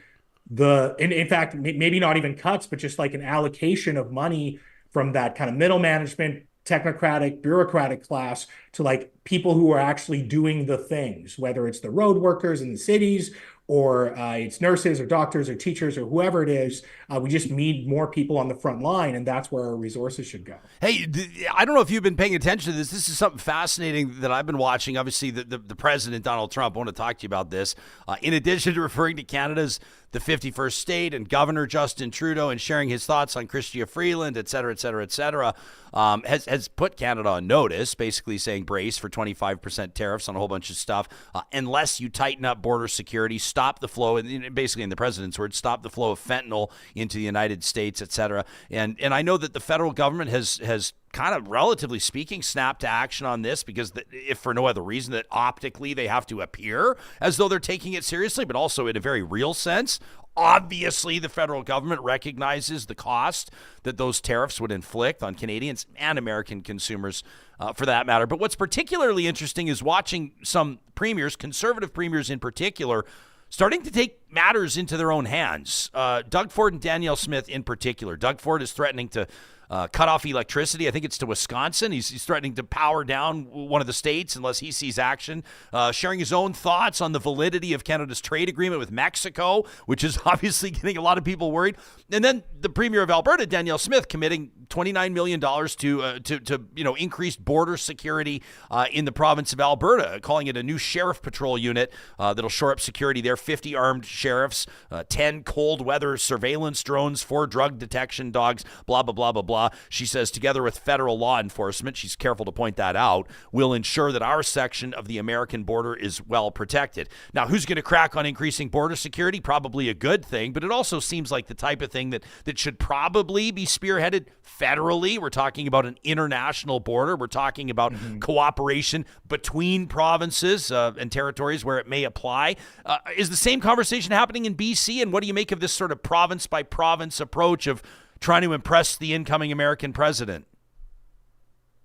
in fact, maybe not even cuts, but just like an allocation of money from that kind of middle management, technocratic, bureaucratic class to like people who are actually doing the things, whether it's the road workers in the cities or it's nurses or doctors or teachers or whoever it is. We just need more people on the front line, and that's where our resources should go. Hey, I don't know if you've been paying attention to this. This is something fascinating that I've been watching. Obviously, the president, Donald Trump, I want to talk to you about this. In addition to referring to Canada's the 51st state and Governor Justin Trudeau and sharing his thoughts on Chrystia Freeland, et cetera, has put Canada on notice, basically saying brace for 25% tariffs on a whole bunch of stuff. Unless you tighten up border security, stop the flow, and basically in the president's words, stop the flow of fentanyl into the United States, et cetera. And I know that the federal government has kind of, relatively speaking, snapped to action on this because if for no other reason that optically they have to appear as though they're taking it seriously, but also in a very real sense. Obviously, the federal government recognizes the cost that those tariffs would inflict on Canadians and American consumers for that matter. But what's particularly interesting is watching some premiers, conservative premiers in particular, starting to take matters into their own hands. Doug Ford and Danielle Smith in particular. Doug Ford is threatening to cut off electricity. I think it's to Wisconsin. He's threatening to power down one of the states unless he sees action. Sharing his own thoughts on the validity of Canada's trade agreement with Mexico, which is obviously getting a lot of people worried. And then the Premier of Alberta, Danielle Smith, committing $29 million to increased border security in the province of Alberta, calling it a new sheriff patrol unit that'll shore up security there. 50 armed sheriffs, 10 cold weather surveillance drones, 4 drug detection dogs, blah, blah, blah, blah, blah. She says together with federal law enforcement, she's careful to point that out, will ensure that our section of the American border is well protected. Now, who's going to crack on increasing border security? Probably a good thing, but it also seems like the type of thing that should probably be spearheaded federally. We're talking about an international border. We're talking about cooperation between provinces and territories where it may apply. Is the same conversation happening in BC? And what do you make of this sort of province by province approach of trying to impress the incoming American president?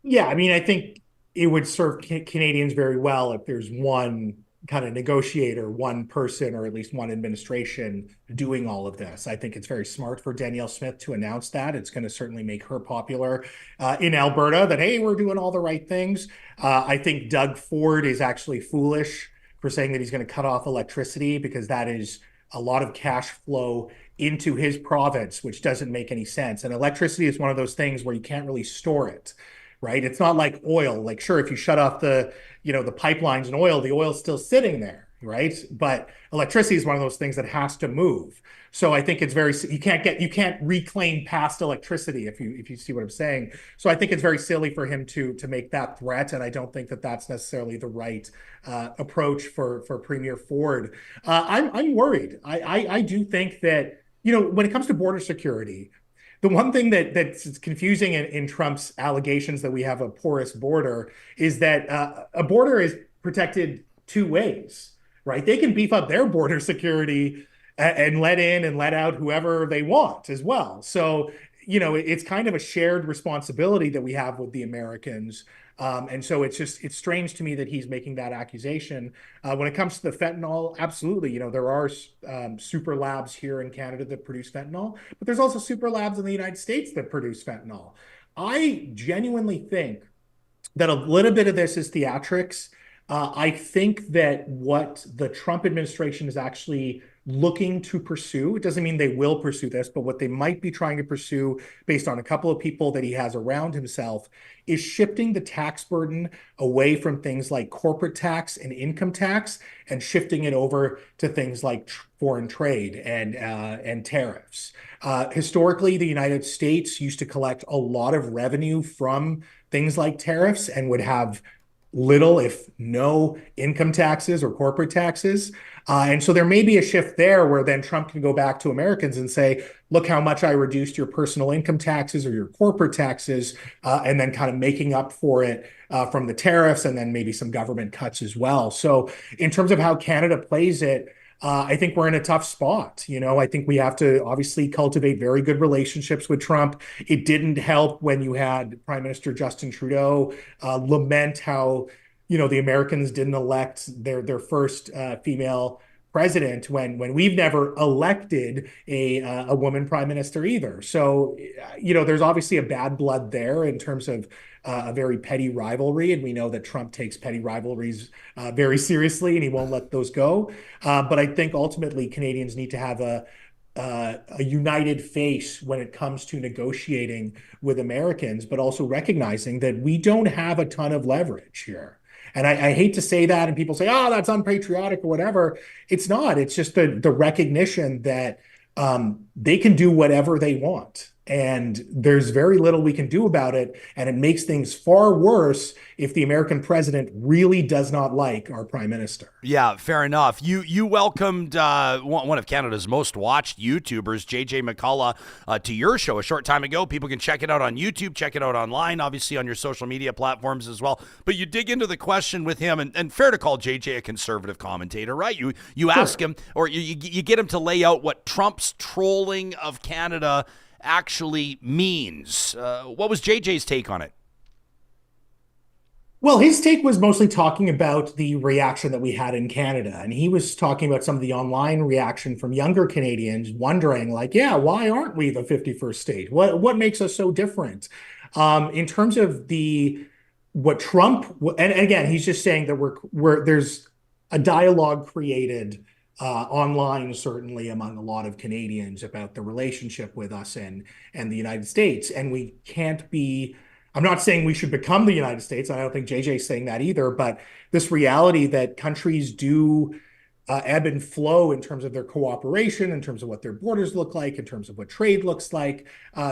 Yeah, I mean, I think it would serve Canadians very well if there's one kind of negotiator, one person, or at least one administration doing all of this. I think it's very smart for Danielle Smith to announce that. It's going to certainly make her popular in Alberta, that, hey, we're doing all the right things. I think Doug Ford is actually foolish for saying that he's going to cut off electricity, because that is a lot of cash flow into his province, which doesn't make any sense. And electricity is one of those things where you can't really store it, right? It's not like oil. Like, sure, if you shut off the pipelines and oil, the oil's still sitting there, right? But electricity is one of those things that has to move. So I think it's you can't reclaim past electricity, if you see what I'm saying. So I think it's very silly for him to make that threat, and I don't think that that's necessarily the right approach for Premier Ford. I'm worried. I do think that, when it comes to border security, the one thing that's confusing in Trump's allegations that we have a porous border is that a border is protected 2 ways, right? They can beef up their border security and let in and let out whoever they want as well. So, it's kind of a shared responsibility that we have with the Americans. And so it's strange to me that he's making that accusation. When it comes to the fentanyl, absolutely, there are super labs here in Canada that produce fentanyl, but there's also super labs in the United States that produce fentanyl. I genuinely think that a little bit of this is theatrics. I think that what the Trump administration is actually looking to pursue, it doesn't mean they will pursue this, but what they might be trying to pursue based on a couple of people that he has around himself is shifting the tax burden away from things like corporate tax and income tax and shifting it over to things like foreign trade and tariffs. Historically, the United States used to collect a lot of revenue from things like tariffs and would have little, if no, income taxes or corporate taxes. And so there may be a shift there where then Trump can go back to Americans and say, look how much I reduced your personal income taxes or your corporate taxes, and then kind of making up for it from the tariffs and then maybe some government cuts as well. So in terms of how Canada plays it, I think we're in a tough spot. I think we have to obviously cultivate very good relationships with Trump. It didn't help when you had Prime Minister Justin Trudeau lament how, the Americans didn't elect their first female president when we've never elected a woman prime minister either. So, there's obviously a bad blood there in terms of a very petty rivalry. And we know that Trump takes petty rivalries very seriously, and he won't let those go. But I think ultimately Canadians need to have a united face when it comes to negotiating with Americans, but also recognizing that we don't have a ton of leverage here. And I hate to say that, and people say, oh, that's unpatriotic or whatever. It's not. It's just the recognition that they can do whatever they want. And there's very little we can do about it. And it makes things far worse if the American president really does not like our prime minister. Yeah, fair enough. You welcomed one of Canada's most watched YouTubers, JJ McCullough, to your show a short time ago. People can check it out on YouTube, check it out online, obviously on your social media platforms as well. But you dig into the question with him, and fair to call JJ a conservative commentator, right? You ask him, or you get him to lay out what Trump's trolling of Canada actually means. What was JJ's take on it? Well, his take was mostly talking about the reaction that we had in Canada. And he was talking about some of the online reaction from younger Canadians wondering, like, yeah, why aren't we the 51st state? What makes us so different? In terms of what Trump, and again, he's just saying that there's a dialogue created online, certainly among a lot of Canadians about the relationship with us and the United States. And we can't be, I'm not saying we should become the United States. I don't think JJ's saying that either, but this reality that countries do ebb and flow in terms of their cooperation, in terms of what their borders look like, in terms of what trade looks like.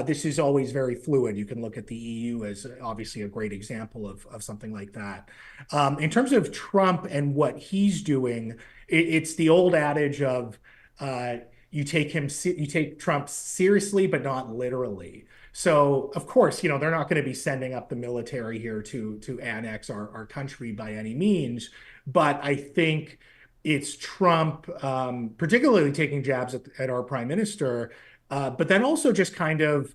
This is always very fluid. You can look at the EU as obviously a great example of something like that. In terms of Trump and what he's doing, it's the old adage of you take Trump seriously, but not literally. So, of course, they're not going to be sending up the military here to annex our country by any means. But I think it's Trump, particularly taking jabs at our prime minister, but then also just kind of,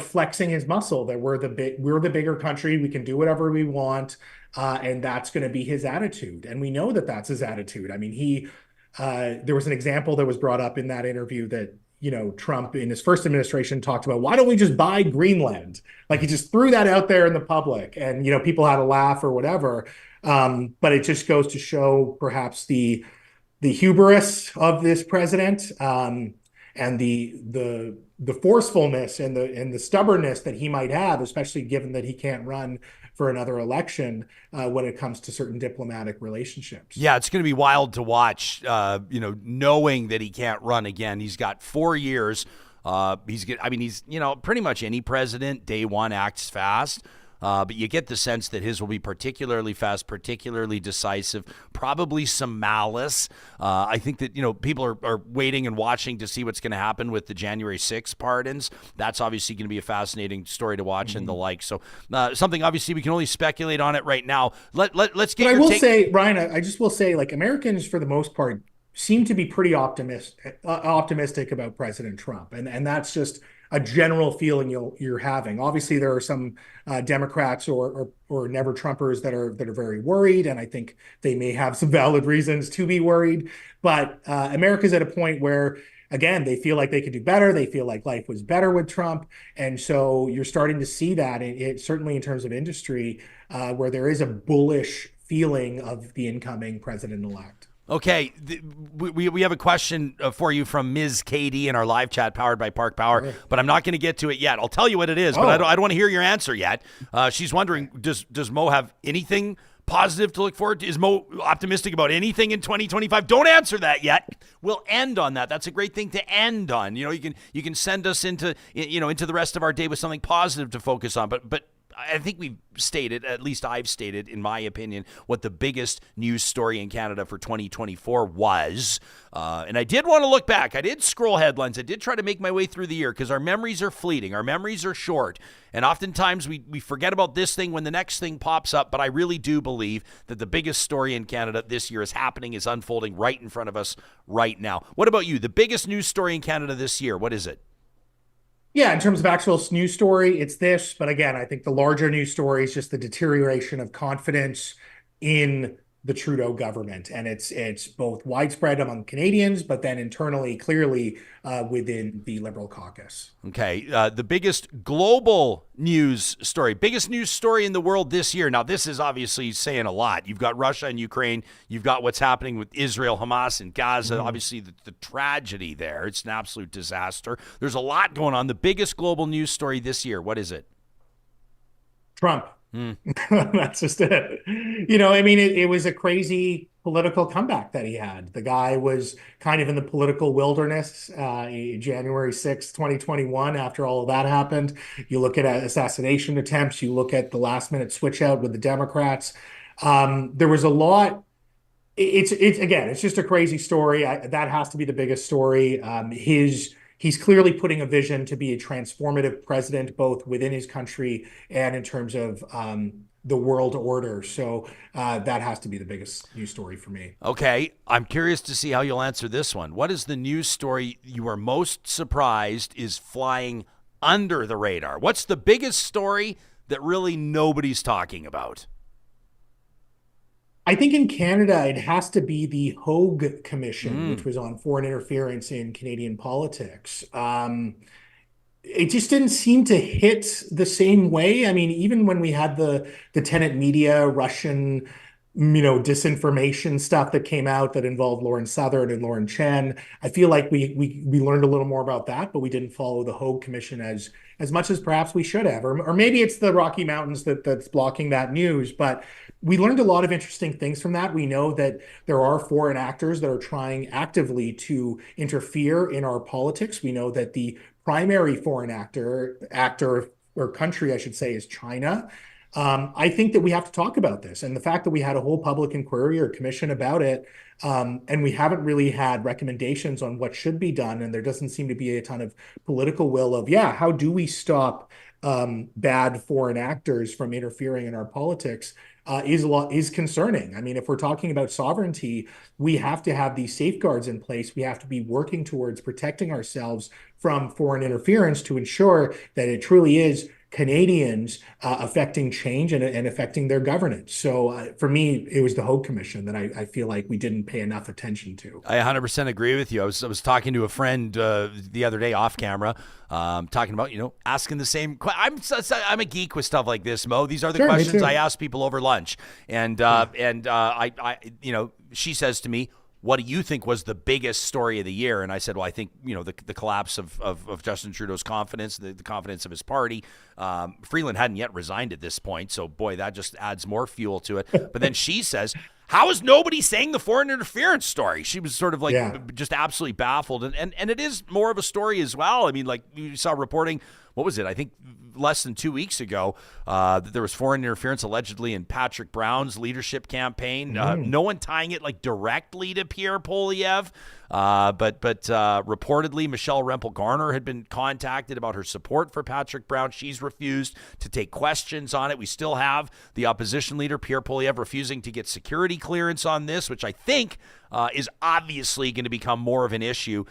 flexing his muscle that we're the bigger country, we can do whatever we want, and that's going to be his attitude. And we know that that's his attitude. I mean, there was an example that was brought up in that interview that Trump in his first administration talked about, why don't we just buy Greenland? Like he just threw that out there in the public, and people had a laugh or whatever. But it just goes to show perhaps the hubris of this president, and the forcefulness and the stubbornness that he might have, especially given that he can't run for another election when it comes to certain diplomatic relationships. Yeah, it's going to be wild to watch, knowing that he can't run again. He's got 4 years. He's pretty much any president, day one acts fast. But you get the sense that his will be particularly fast, particularly decisive, probably some malice. I think that, people are waiting and watching to see what's going to happen with the January 6th pardons. That's obviously going to be a fascinating story to watch and the like. So something obviously we can only speculate on it right now. Let's get. But I will say, Ryan, I just will say, like, Americans for the most part seem to be pretty optimistic about President Trump, and that's just a general feeling you're having. Obviously, there are some Democrats or never Trumpers that are very worried, and I think they may have some valid reasons to be worried. But America's at a point where, again, they feel like they could do better. They feel like life was better with Trump, and so you're starting to see that. Certainly in terms of industry, where there is a bullish feeling of the incoming president-elect. Okay, we have a question for you from Ms. Katie in our live chat powered by Park Power, but I'm not going to get to it yet. I'll tell you what it is, but I don't want to hear your answer yet. She's wondering, does Mo have anything positive to look forward to? Is Mo optimistic about anything in 2025? Don't answer that yet. We'll end on that. That's a great thing to end on. You can send us into the rest of our day with something positive to focus on, but I think we've stated, at least I've stated, in my opinion, what the biggest news story in Canada for 2024 was. And I did want to look back. I did scroll headlines. I did try to make my way through the year because our memories are fleeting. Our memories are short. And oftentimes we forget about this thing when the next thing pops up. But I really do believe that the biggest story in Canada this year is unfolding right in front of us right now. What about you? The biggest news story in Canada this year, what is it? Yeah, in terms of actual news story, it's this. But again, I think the larger news story is just the deterioration of confidence in the Trudeau government. And it's both widespread among Canadians, but then internally, clearly within the Liberal caucus. Okay, the biggest global news story, biggest news story in the world this year. Now, this is obviously saying a lot. You've got Russia and Ukraine. You've got what's happening with Israel, Hamas, and Gaza. Obviously, the tragedy there. It's an absolute disaster. There's a lot going on. The biggest global news story this year, what is it? Trump. That's just it. It was a crazy political comeback that he had. The guy was kind of in the political wilderness January 6th, 2021, after all of that happened. You look at assassination attempts, you look at the last minute switch out with the Democrats. There was a lot. It's just a crazy story. That has to be the biggest story. He's clearly putting a vision to be a transformative president, both within his country and in terms of the world order. So that has to be the biggest news story for me. Okay. I'm curious to see how you'll answer this one. What is the news story you are most surprised is flying under the radar? What's the biggest story that really nobody's talking about? I think in Canada, it has to be the Hogue Commission, which was on foreign interference in Canadian politics. It just didn't seem to hit the same way. I mean, even when we had the tenant media Russian, disinformation stuff that came out that involved Lauren Southern and Lauren Chen, I feel like we learned a little more about that, but we didn't follow the Hogue Commission as much as perhaps we should have. Or maybe it's the Rocky Mountains that's blocking that news, but we learned a lot of interesting things from that. We know that there are foreign actors that are trying actively to interfere in our politics. We know that the primary foreign actor or country, I should say, is China. I think that we have to talk about this. And the fact that we had a whole public inquiry or commission about it, and we haven't really had recommendations on what should be done, and there doesn't seem to be a ton of political will of, how do we stop bad foreign actors from interfering in our politics, is concerning. I mean, if we're talking about sovereignty, we have to have these safeguards in place. We have to be working towards protecting ourselves from foreign interference to ensure that it truly is Canadians affecting change and affecting their governance. So for me, it was the Hogue Commission that I feel like we didn't pay enough attention to. I 100% agree with you. I was talking to a friend the other day off camera, talking about, asking the same. I'm a geek with stuff like this, Mo. These are the questions I ask people over lunch, and I she says to me, what do you think was the biggest story of the year? And I said, well, I think, the collapse of Justin Trudeau's confidence, the confidence of his party. Freeland hadn't yet resigned at this point. So, boy, that just adds more fuel to it. But then she says, how is nobody saying the foreign interference story? She was sort of like just absolutely baffled. And it is more of a story as well. I mean, like you saw reporting, what was it? I think less than 2 weeks ago, that there was foreign interference allegedly in Patrick Brown's leadership campaign. No one tying it like directly to Pierre Poilievre, but reportedly Michelle Rempel-Garner had been contacted about her support for Patrick Brown. She's refused to take questions on it. We still have the opposition leader Pierre Poilievre refusing to get security clearance on this, which I think is obviously going to become more of an issue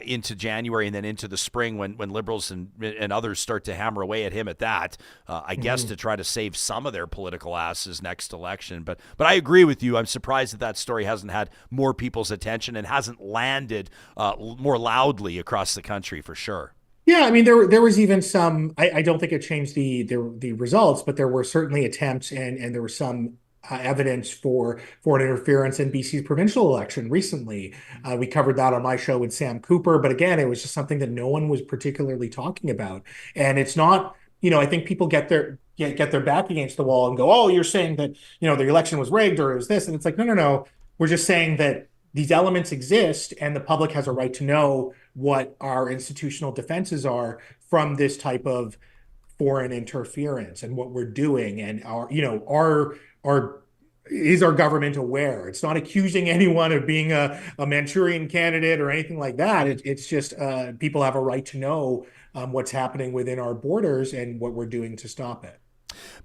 into January and then into the spring when Liberals and others start to hammer away at him at that, I guess to try to save some of their political asses next election. But I agree with you. I'm surprised that story hasn't had more people's attention and hasn't landed more loudly across the country for sure. Yeah, I mean, there was even some, I don't think it changed the results, but there were certainly attempts and there was some evidence for foreign interference in BC's provincial election recently. We covered that on my show with Sam Cooper, but again, it was just something that no one was particularly talking about. And it's not, I think people get their back against the wall and go, oh, you're saying that, the election was rigged or it was this. And it's like, no. We're just saying that these elements exist and the public has a right to know what our institutional defenses are from this type of foreign interference and what we're doing. And is our government aware? It's not accusing anyone of being a Manchurian candidate or anything like that. It's just people have a right to know what's happening within our borders and what we're doing to stop it.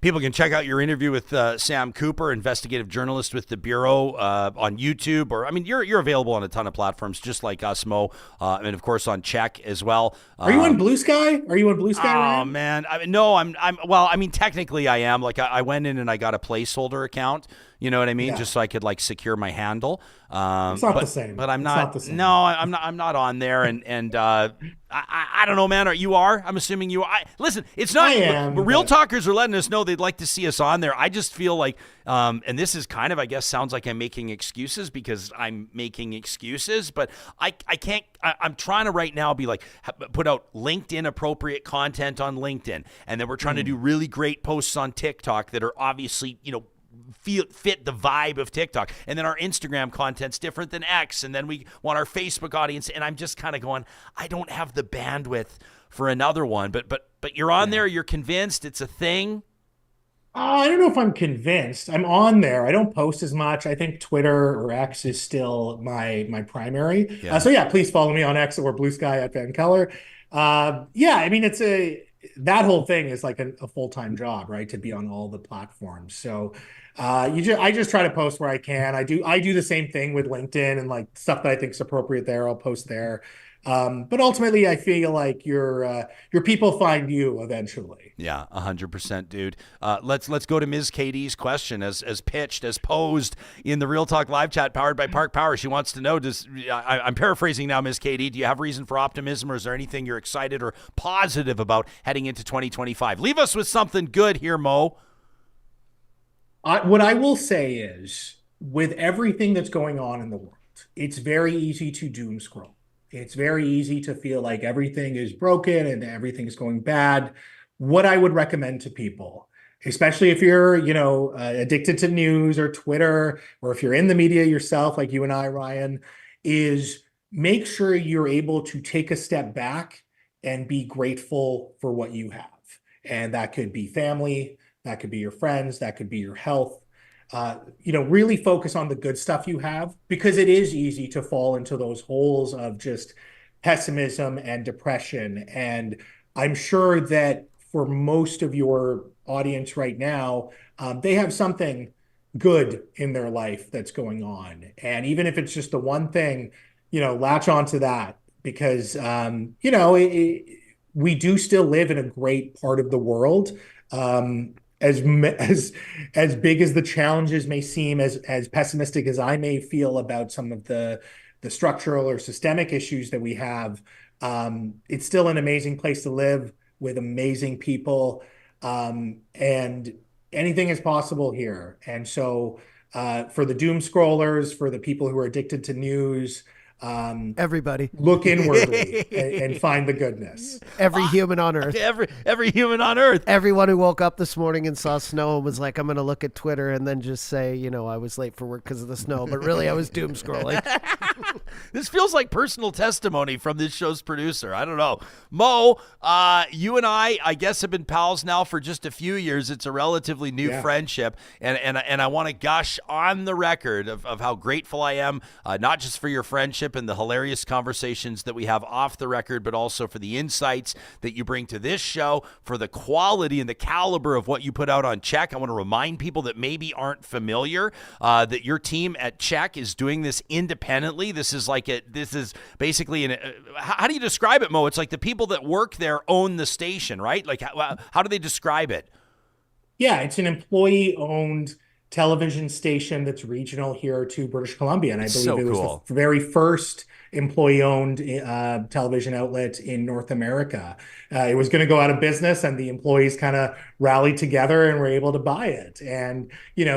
People can check out your interview with Sam Cooper, investigative journalist with the Bureau, on YouTube. Or, I mean, you're available on a ton of platforms, just like us, Mo, and of course on Check as well. Are you on Blue Sky? Are you on Blue Sky? Oh Ryan? man, no, I'm. Well, I mean, technically I am. Like, I went in and I got a placeholder account. You know what I mean? Yeah. Just so I could like secure my handle. It's not the same. But I'm not. No, I'm not on there. And I don't know, man. I'm assuming you are. Listen, it's not. I am. But Real Talkers are letting us know they'd like to see us on there. I just feel like, and this is kind of, I guess, sounds like I'm making excuses because I'm making excuses. But I can't. I'm trying to right now be like put out LinkedIn appropriate content on LinkedIn, and then we're trying to do really great posts on TikTok that are obviously, fit the vibe of TikTok. And then our Instagram content's different than X. And then we want our Facebook audience. And I'm just kind of going, I don't have the bandwidth for another one. But you're on there. You're convinced it's a thing. I don't know if I'm convinced. I'm on there. I don't post as much. I think Twitter or X is still my primary. Yeah. So please follow me on X or Blue Sky at VANCOLOUR. I mean, that whole thing is like a full-time job, right? To be on all the platforms. So I just try to post where I can. I do the same thing with LinkedIn and like stuff that I think is appropriate there. I'll post there. But ultimately, I feel like your people find you eventually. Yeah, 100%, dude. Let's go to Ms. Katie's question as pitched, as posed in the Real Talk live chat powered by Park Power. She wants to know, I'm paraphrasing now, Ms. Katie, do you have reason for optimism, or is there anything you're excited or positive about heading into 2025? Leave us with something good here, Mo. What I will say is, with everything that's going on in the world, it's very easy to doom scroll. It's very easy to feel like everything is broken and everything is going bad. What I would recommend to people, especially if you're, addicted to news or Twitter, or if you're in the media yourself, like you and I, Ryan, is make sure you're able to take a step back and be grateful for what you have. And that could be family, that could be your friends, that could be your health. Really focus on the good stuff you have, because it is easy to fall into those holes of just pessimism and depression. And I'm sure that for most of your audience right now, they have something good in their life that's going on. And even if it's just the one thing, latch onto that, because, we do still live in a great part of the world. As big as the challenges may seem, as pessimistic as I may feel about some of the structural or systemic issues that we have, it's still an amazing place to live with amazing people, and anything is possible here. And so, for the doom scrollers, for the people who are addicted to news, everybody look inwardly and find the goodness. Every human on earth. Every human on earth. Everyone who woke up this morning and saw snow and was like, I'm going to look at Twitter and then just say, I was late for work because of the snow, but really I was doom scrolling. This feels like personal testimony from this show's producer. I don't know. Mo, you and I guess, have been pals now for just a few years. It's a relatively new friendship. And I want to gush on the record of how grateful I am, not just for your friendship and the hilarious conversations that we have off the record, but also for the insights that you bring to this show, for the quality and the caliber of what you put out on Check. I want to remind people that maybe aren't familiar that your team at Check is doing this independently. This is basically how do you describe it, Mo? It's like the people that work there own the station, right? Like how do they describe it? Yeah, it's an employee-owned television station that's regional here to British Columbia. And I believe it was the very first employee-owned television outlet in North America. It was going to go out of business, and the employees kind of rallied together and were able to buy it. And,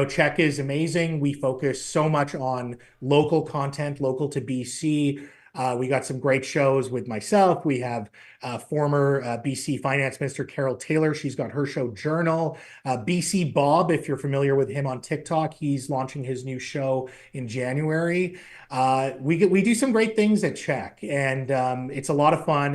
Check is amazing. We focus so much on local content, local to BC. We got some great shows with myself. We have former BC Finance Minister Carol Taylor. She's got her show Journal. BC Bob, if you're familiar with him on TikTok, he's launching his new show in January. We do some great things at Check, and it's a lot of fun.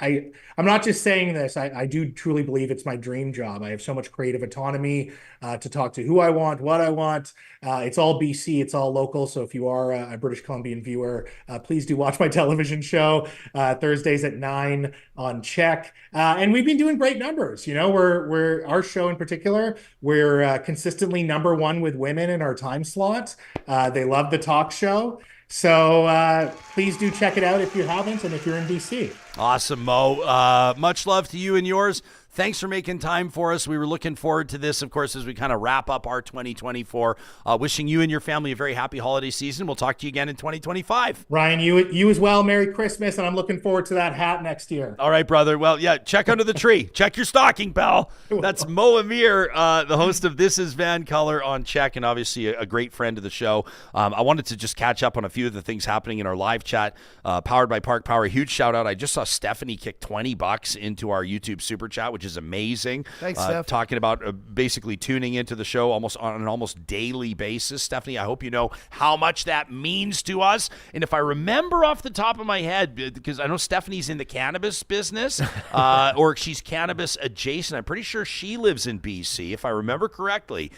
I'm not just saying this. I do truly believe it's my dream job. I have so much creative autonomy to talk to who I want, what I want. It's all BC. It's all local. So if you are a British Columbian viewer, please do watch my television show Thursdays at 9 on Check. And we've been doing great numbers. We're our show in particular, we're consistently number one with women in our time slot. They love the talk show. So please do check it out if you haven't, and if you're in BC. Awesome, Mo. Much love to you and yours. Thanks for making time for us. We were looking forward to this, of course, as we kind of wrap up our 2024. Wishing you and your family a very happy holiday season. We'll talk to you again in 2025. Ryan, you as well. Merry Christmas, and I'm looking forward to that hat next year. All right, brother. Well, yeah, check under the tree. Check your stocking, pal. That's Mo Amir, the host of This Is VANCOLOUR on Check, and obviously a great friend of the show. I wanted to just catch up on a few of the things happening in our live chat, powered by Park Power. Huge shout out. I just saw Stephanie kick $20 into our YouTube super chat, which is amazing. Thanks, Steph. Talking about basically tuning into the show almost on an almost daily basis. Stephanie, I hope you know how much that means to us. And if I remember off the top of my head, because I know Stephanie's in the cannabis business, or she's cannabis adjacent. I'm pretty sure she lives in BC, if I remember correctly.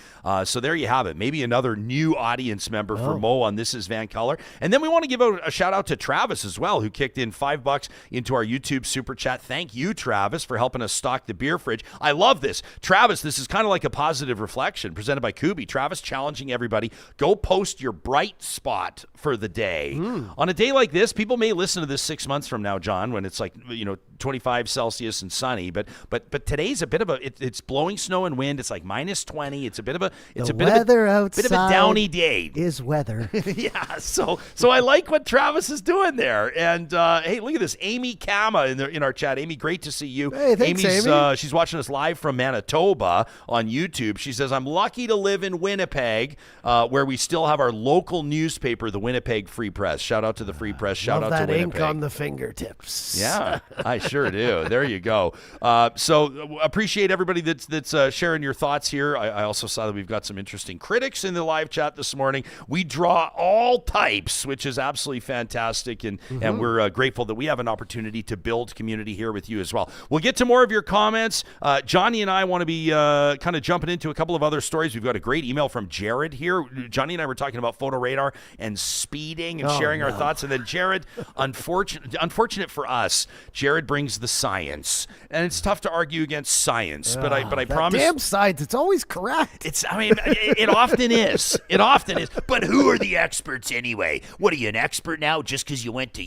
So there you have it. Maybe another new audience member for Mo on This Is VANCOLOUR. And then we want to give a shout out to Travis as well, who kicked in $5 into our YouTube super chat. Thank you, Travis, for helping us stock the beer fridge. I love this. Travis, this is kind of like a positive reflection presented by Kubi. Travis challenging everybody, go post your bright spot for the day. On a day like this, people may listen to this 6 months from now, John, when it's like, 25 Celsius and sunny, but today's a bit of it's blowing snow and wind. It's like minus 20. It's a bit of a downy day. Is weather. Yeah, so I like what Travis is doing there. And hey, look at this, Amy Kama in our chat. Amy, great to see you. Hey, thanks, Amy. She's watching us live from Manitoba on YouTube. She says, I'm lucky to live in Winnipeg, where we still have our local newspaper, the Winnipeg Free Press. Shout out to the Free Press. Shout out to Winnipeg. Love that ink on the fingertips. Yeah, I sure do. There you go. So appreciate everybody that's sharing your thoughts here. I also saw that we've got some interesting critics in the live chat this morning. We draw all types, which is absolutely fantastic, and we're grateful that we have an opportunity to build community here with you as well. We'll get to more of your comments. Johnny and I want to be kind of jumping into a couple of other stories. We've got a great email from Jared here. Johnny and I were talking about photo radar and speeding and sharing our thoughts, and then Jared, unfortunate for us, Jared brings the science, and it's tough to argue against science, but I promise. Damn science, it's always correct. It often is. It often is. But who are the experts anyway? What are you, an expert now just because you went to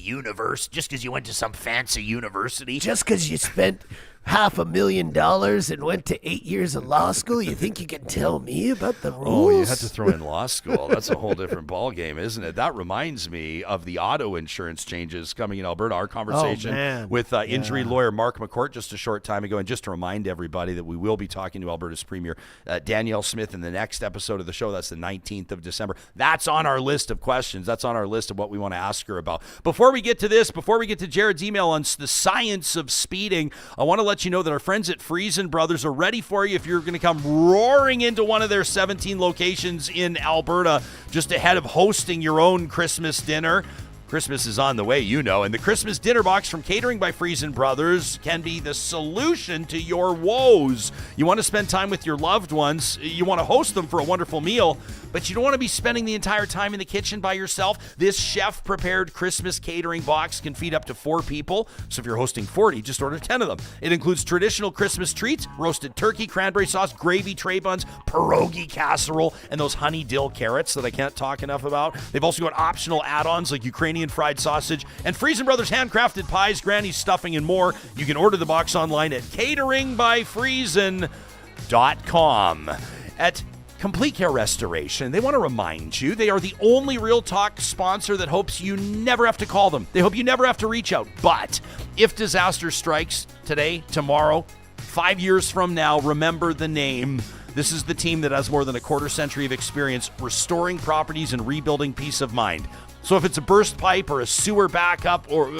some fancy university? Just because you spent $500,000 and went to 8 years of law school, you think you can tell me about the rules? Oh, you had to throw in law school. That's a whole different ballgame, isn't it? That reminds me of the auto insurance changes coming in Alberta. Our conversation with injury lawyer Mark McCourt just a short time ago. And just to remind everybody that we will be talking to Alberta's Premier Danielle Smith in the next episode of the show. That's the 19th of December. That's on our list of questions. That's on our list of what we want to ask her about. Before we get to Jared's email on the science of speeding, I want to let you know that our friends at Freeland Brothers are ready for you if you're going to come roaring into one of their 17 locations in Alberta just ahead of hosting your own Christmas dinner. Christmas is on the way, and the Christmas dinner box from Catering by Freeland Brothers can be the solution to your woes. You want to spend time with your loved ones, you want to host them for a wonderful meal, but you don't want to be spending the entire time in the kitchen by yourself. This chef-prepared Christmas catering box can feed up to 4 people, so if you're hosting 40, just order 10 of them. It includes traditional Christmas treats, roasted turkey, cranberry sauce, gravy tray buns, pierogi casserole, and those honey dill carrots that I can't talk enough about. They've also got optional add-ons like Ukrainian fried sausage and Freeland Brothers handcrafted pies, granny stuffing, and more. You can order the box online at cateringbyfreeland.com. At Complete Care Restoration, they want to remind you they are the only Real Talk sponsor that hopes you never have to call them. They hope you never have to reach out. But if disaster strikes today, tomorrow, 5 years from now, remember the name. This is the team that has more than a quarter century of experience restoring properties and rebuilding peace of mind. So if it's a burst pipe or a sewer backup or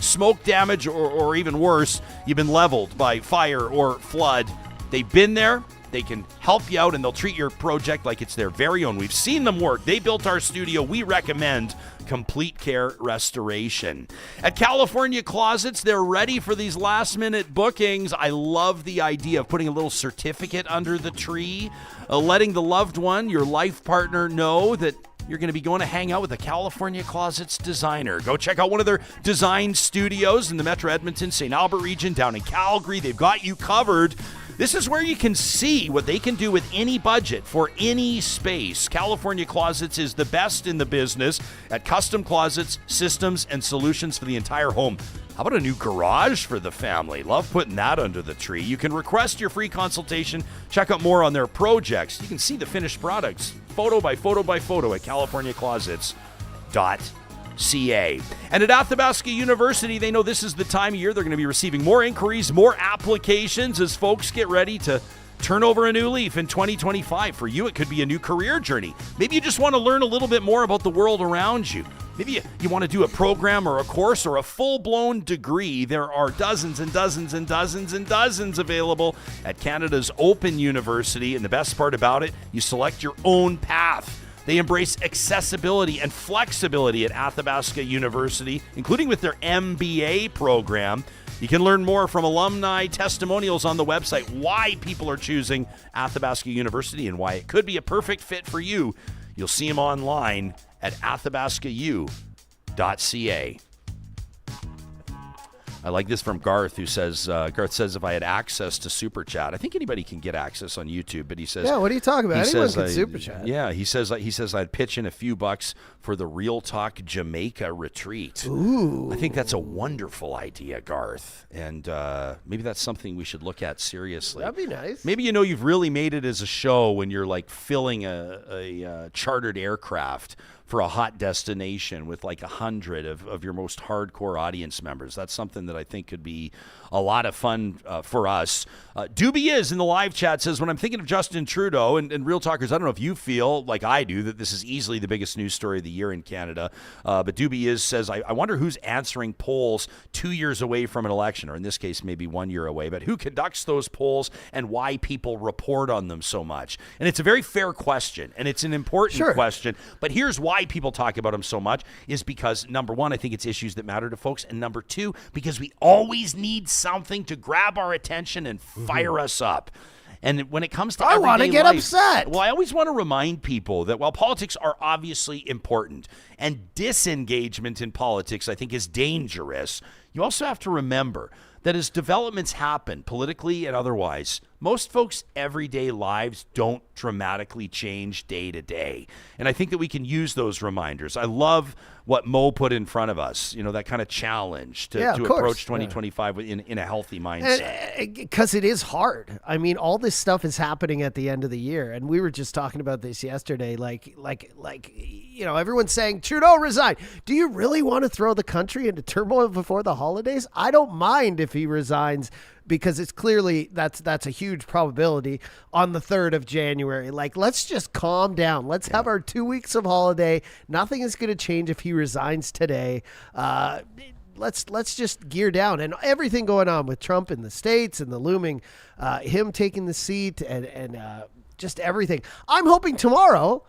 smoke damage or even worse, you've been leveled by fire or flood, they've been there. They can help you out, and they'll treat your project like it's their very own. We've seen them work. They built our studio. We recommend Complete Care Restoration. At California Closets, they're ready for these last-minute bookings. I love the idea of putting a little certificate under the tree, letting the loved one, your life partner, know that you're going to be going to hang out with a California Closets designer. Go check out one of their design studios in the Metro Edmonton, St. Albert region, down in Calgary. They've got you covered. This is where you can see what they can do with any budget for any space. California Closets is the best in the business at custom closets, systems, and solutions for the entire home. How about a new garage for the family? Love putting that under the tree. You can request your free consultation. Check out more on their projects. You can see the finished products, photo by photo by photo at californiaclosets.ca. And at Athabasca University, they know this is the time of year they're going to be receiving more inquiries, more applications as folks get ready to turn over a new leaf in 2025. For you, it could be a new career journey. Maybe you just want to learn a little bit more about the world around you. Maybe you want to do a program or a course or a full-blown degree. There are dozens and dozens and dozens and dozens available at Canada's Open University. And the best part about it, you select your own path. They embrace accessibility and flexibility at Athabasca University, including with their MBA program. You can learn more from alumni testimonials on the website, why people are choosing Athabasca University and why it could be a perfect fit for you. You'll see them online at athabascau.ca. I like this from Garth, who says, Garth says, if I had access to Super Chat, I think anybody can get access on YouTube, but he says, yeah, what are you talking about? Anyone can Super Chat. Yeah, he says I'd pitch in a few bucks for the Real Talk Jamaica retreat. Ooh. I think that's a wonderful idea, Garth, and maybe that's something we should look at seriously. That'd be nice. Maybe you've really made it as a show when you're like filling a chartered aircraft for a hot destination with like 100 of your most hardcore audience members. That's something that I think could be a lot of fun for us. Doobie is in the live chat says, when I'm thinking of Justin Trudeau, and Real Talkers, I don't know if you feel like I do that this is easily the biggest news story of the year in Canada, but Doobie is says, I wonder who's answering polls 2 years away from an election, or in this case maybe 1 year away, but who conducts those polls and why people report on them so much. And it's a very fair question, and it's an important question, but here's why people talk about them so much is because, number one, I think it's issues that matter to folks, and number two, because we always need something to grab our attention and fire us up. And when it comes to I want to get upset. Well, I always want to remind people that while politics are obviously important and disengagement in politics, I think, is dangerous, you also have to remember that as developments happen, politically and otherwise, most folks' everyday lives don't dramatically change day to day. And I think that we can use those reminders. I love what Mo put in front of us, that kind of challenge to approach 2025 in a healthy mindset. Because it is hard. I mean, all this stuff is happening at the end of the year. And we were just talking about this yesterday. Everyone's saying, Trudeau resign. Do you really want to throw the country into turmoil before the holidays? I don't mind if he resigns, because it's clearly that's a huge probability on the 3rd of January. Like, let's just calm down. Let's have our 2 weeks of holiday. Nothing is going to change if he resigns today. Let's just gear down. And everything going on with Trump in the States and the looming, him taking the seat and just everything. I'm hoping tomorrow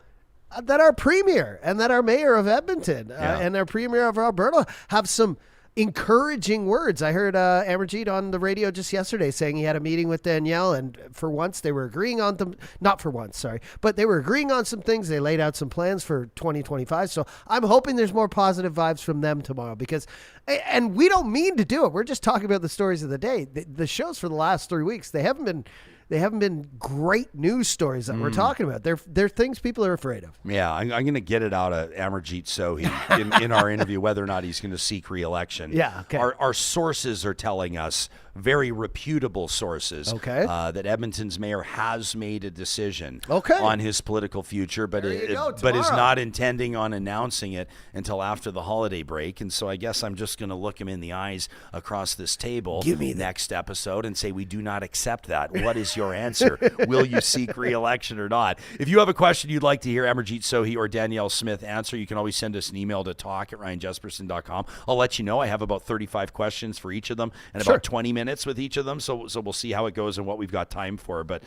that our premier and that our mayor of Edmonton and our premier of Alberta have some encouraging words. I heard Amarjeet on the radio just yesterday saying he had a meeting with Danielle, and for once they were agreeing on them. Not for once, sorry, but they were agreeing on some things. They laid out some plans for 2025. So I'm hoping there's more positive vibes from them tomorrow, because, and we don't mean to do it. We're just talking about the stories of the day. The shows for the last 3 weeks, they haven't been great news stories that we're talking about. They're things people are afraid of. Yeah, I'm going to get it out of Amarjeet Sohi in our interview whether or not he's going to seek re-election. Yeah, okay. Our sources are telling us, very reputable sources, that Edmonton's mayor has made a decision on his political future, but is not intending on announcing it until after the holiday break. And so I guess I'm just going to look him in the eyes across this table next episode and say, we do not accept that. What is your answer? Will you seek re-election or not? If you have a question you'd like to hear Amarjeet Sohi or Danielle Smith answer, you can always send us an email to talk@ryanjesperson.com. I'll let you know. I have about 35 questions for each of them and about 20 minutes with each of them, so we'll see how it goes and what we've got time for. But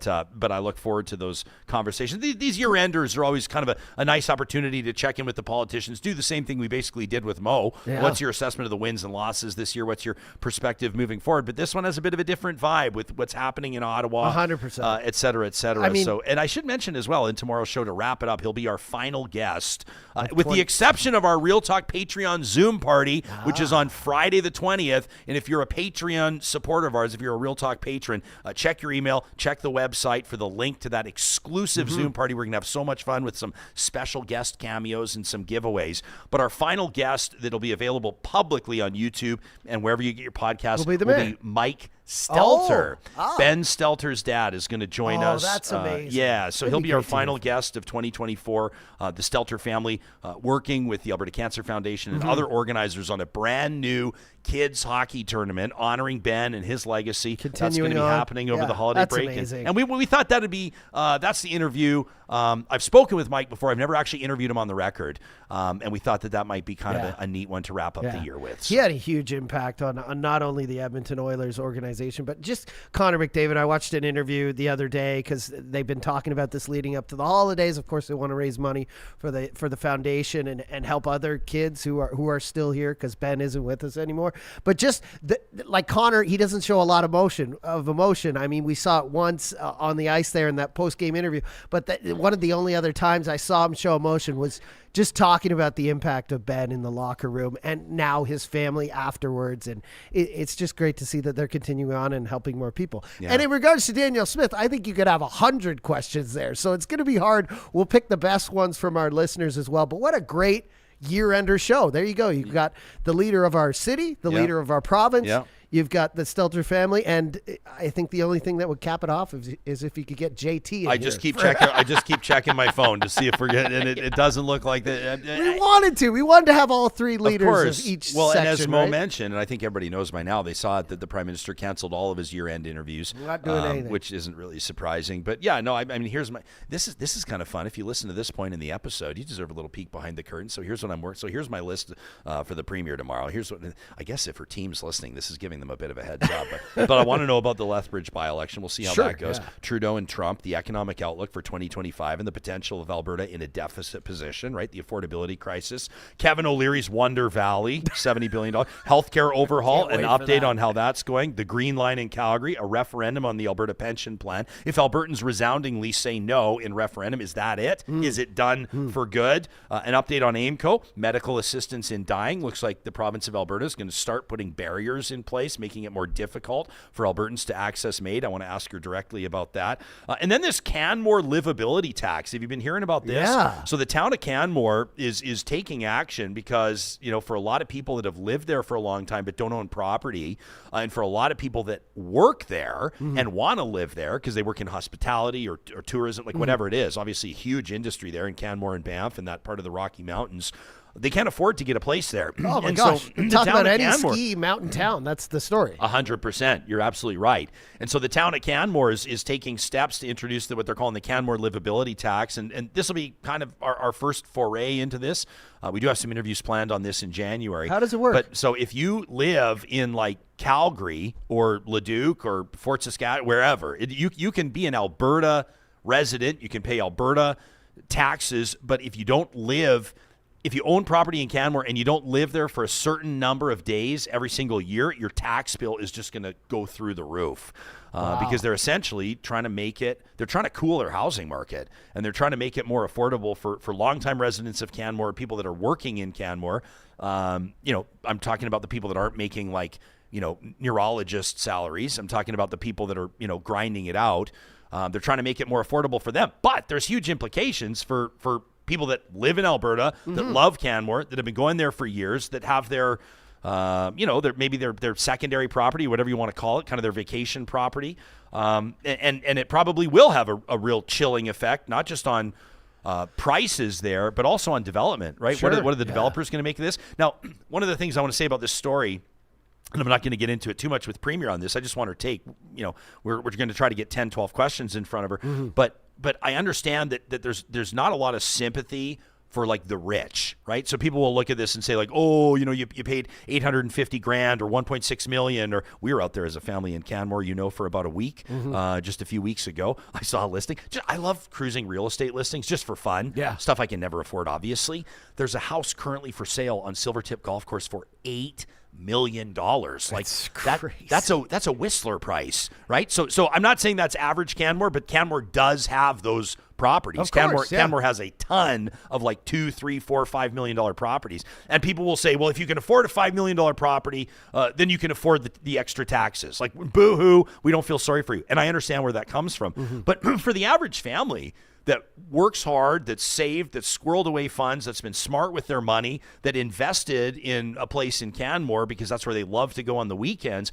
I look forward to those conversations. These year-enders are always kind of a nice opportunity to check in with the politicians, do the same thing we basically did with Mo. Yeah. What's your assessment of the wins and losses this year? What's your perspective moving forward? But this one has a bit of a different vibe with what's happening in Ottawa, 100%, et cetera, et cetera. I mean, and I should mention as well, in tomorrow's show, to wrap it up, he'll be our final guest, with the exception of our Real Talk Patreon Zoom party, which is on Friday the 20th. And if you're a Patreon supporter of ours, if you're a Real Talk patron, check your email, check the website for the link to that exclusive Zoom party. We're going to have so much fun with some special guest cameos and some giveaways. But our final guest that'll be available publicly on YouTube and wherever you get your podcast will be Mike Stelter. Ben Stelter's dad is going to join us. That's amazing. So he'll be our final guest of 2024. The Stelter family working with the Alberta Cancer Foundation and other organizers on a brand new kids hockey tournament honoring Ben and his legacy. That's going to be happening over the holiday break. Amazing. And we thought that'd be that's the interview. I've spoken with Mike before. I've never actually interviewed him on the record. And we thought that might be kind of a neat one to wrap up the year with. So. He had a huge impact on not only the Edmonton Oilers organization, but just Connor McDavid. I watched an interview the other day because they've been talking about this leading up to the holidays. Of course, they want to raise money for the foundation and help other kids who are still here because Ben isn't with us anymore. But just like Connor, he doesn't show a lot of emotion. I mean, we saw it once on the ice there in that post-game interview. But one of the only other times I saw him show emotion was just talking about the impact of Ben in the locker room and now his family afterwards. And it's just great to see that they're continuing on and helping more people. Yeah. And in regards to Danielle Smith, I think you could have 100 questions there. So it's going to be hard. We'll pick the best ones from our listeners as well. But what a great year-ender show. There you go. You've got the leader of our city, the leader of our province. Yeah. You've got the Stelter family, and I think the only thing that would cap it off is if you could get JT. I just keep checking my phone to see if we're getting. And it doesn't look like that. We wanted to. We wanted to have all three leaders of each. Well, section, and as Mo right? mentioned, and I think everybody knows by now, they saw that the Prime Minister canceled all of his year-end interviews, not doing anything, which isn't really surprising. But yeah, no, I mean, here's my. This is kind of fun. If you listen to this point in the episode, you deserve a little peek behind the curtain. So here's what I'm working. So here's my list for the Premier tomorrow. Here's what I guess if her team's listening, this is giving them a bit of a heads up. But I want to know about the Lethbridge by-election. We'll see how that goes. Yeah. Trudeau and Trump, the economic outlook for 2025 and the potential of Alberta in a deficit position, right? The affordability crisis. Kevin O'Leary's Wonder Valley, $70 billion. Healthcare overhaul, an update on how that's going. The Green Line in Calgary, a referendum on the Alberta pension plan. If Albertans resoundingly say no in referendum, is that it? Is it done for good? An update on AIMCO, medical assistance in dying. Looks like the province of Alberta is going to start putting barriers in place, making it more difficult for Albertans to access MAID. I want to ask her directly about that. And then this Canmore Liveability Tax. Have you been hearing about this? Yeah. So the town of Canmore is taking action because, for a lot of people that have lived there for a long time but don't own property, and for a lot of people that work there and want to live there because they work in hospitality or tourism, like whatever it is, obviously a huge industry there in Canmore and Banff and that part of the Rocky Mountains. They can't afford to get a place there. Oh, my gosh. So talk about any ski mountain town. That's the story. 100%. You're absolutely right. And so the town of Canmore is taking steps to introduce what they're calling the Canmore Liveability Tax. And this will be kind of our first foray into this. We do have some interviews planned on this in January. How does it work? But so if you live in like Calgary or Leduc or Fort Saskatchewan, wherever, you can be an Alberta resident. You can pay Alberta taxes. But if you own property in Canmore and you don't live there for a certain number of days every single year, your tax bill is just going to go through the roof because they're essentially trying to cool their housing market, and they're trying to make it more affordable for longtime residents of Canmore, people that are working in Canmore. I'm talking about the people that aren't making neurologist salaries. I'm talking about the people that are, grinding it out. They're trying to make it more affordable for them, but there's huge implications for people that live in Alberta, that love Canmore, that have been going there for years, that have their, their secondary property, whatever you want to call it, kind of their vacation property. And it probably will have a real chilling effect, not just on prices there, but also on development, right? Sure. What are the developers going to make of this? Now, one of the things I want to say about this story, and I'm not going to get into it too much with Premier on this, I just want her take, we're going to try to get 10, 12 questions in front of her, but I understand that there's not a lot of sympathy for like the rich, right? So people will look at this and say like, oh, you paid $850,000 or $1.6 million, or we were out there as a family in Canmore, for about a week, just a few weeks ago. I saw a listing. I love cruising real estate listings just for fun. Yeah. Stuff I can never afford, obviously. There's a house currently for sale on Silvertip Golf Course for $8 million. Like that's a Whistler price, right? So I'm not saying that's average Canmore, but Canmore does have those properties. Of course, Canmore has a ton of like $2, $3, $4, $5 million properties, and people will say, well, if you can afford a $5 million property, then you can afford the extra taxes. Like, boo-hoo, we don't feel sorry for you, and I understand where that comes from. But for the average family that works hard, that's saved, that's squirreled away funds, that's been smart with their money, that invested in a place in Canmore because that's where they love to go on the weekends,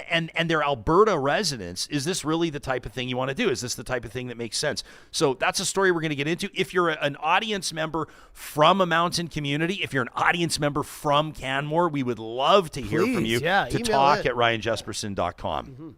and they're Alberta residents, is this really the type of thing you want to do? Is this the type of thing that makes sense? So that's a story we're going to get into. If you're an audience member from a mountain community, if you're an audience member from Canmore, we would love to hear from you, to talk at ryanjesperson.com.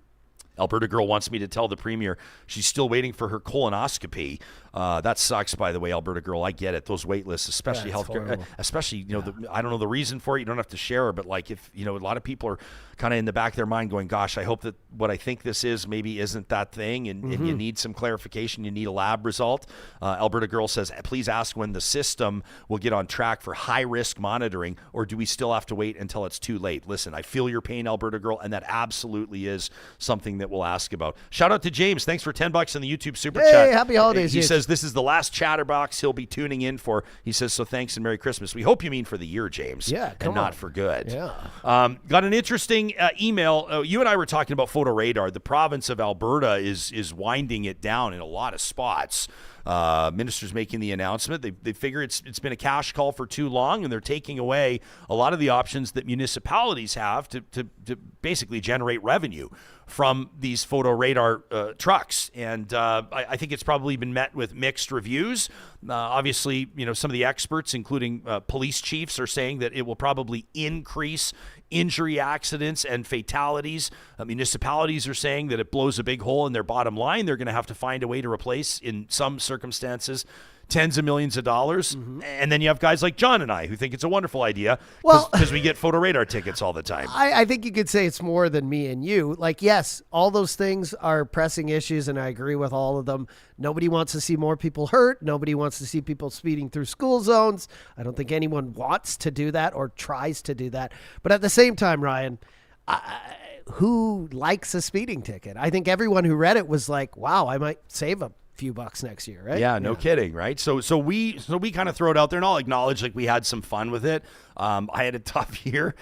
Alberta girl wants me to tell the Premier she's still waiting for her colonoscopy. That sucks, by the way, Alberta girl. I get it. Those wait lists, especially healthcare, especially, I don't know the reason for it. You don't have to share it, but like if, a lot of people are kind of in the back of their mind going, gosh, I hope that what I think this is maybe isn't that thing. And you need some clarification. You need a lab result. Alberta girl says, please ask when the system will get on track for high risk monitoring, or do we still have to wait until it's too late? Listen, I feel your pain, Alberta girl. And that absolutely is something that that we'll ask about. Shout out to James. Thanks for $10 in the YouTube super Hey, chat. happy holidays, He James. says this is the last chatterbox he'll be tuning in for. He says, so thanks and Merry Christmas. We hope you mean for the year, James. Yeah, come and not on. for good. Yeah. Got an interesting email. You and I were talking about photo radar. The province of Alberta is winding it down in a lot of spots. Minister's making the announcement. They figure it's been a cash call for too long, and they're taking away a lot of the options that municipalities have to basically generate revenue from these photo radar trucks. And I think it's probably been met with mixed reviews. Obviously, some of the experts, including police chiefs, are saying that it will probably increase injury accidents and fatalities. Municipalities are saying that it blows a big hole in their bottom line. They're going to have to find a way to replace, in some circumstances, tens of millions of dollars. Mm-hmm. And then you have guys like John and I who think it's a wonderful idea because we get photo radar tickets all the time. I think you could say it's more than me and you. Like, yes, all those things are pressing issues, and I agree with all of them. Nobody wants to see more people hurt. Nobody wants to see people speeding through school zones. I don't think anyone wants to do that or tries to do that. But at the same time, Ryan, who likes a speeding ticket? I think everyone who read it was like, wow, I might save a few bucks next year, right? Yeah, no kidding, right? So we kind of throw it out there, and I'll acknowledge we had some fun with it. I had a tough year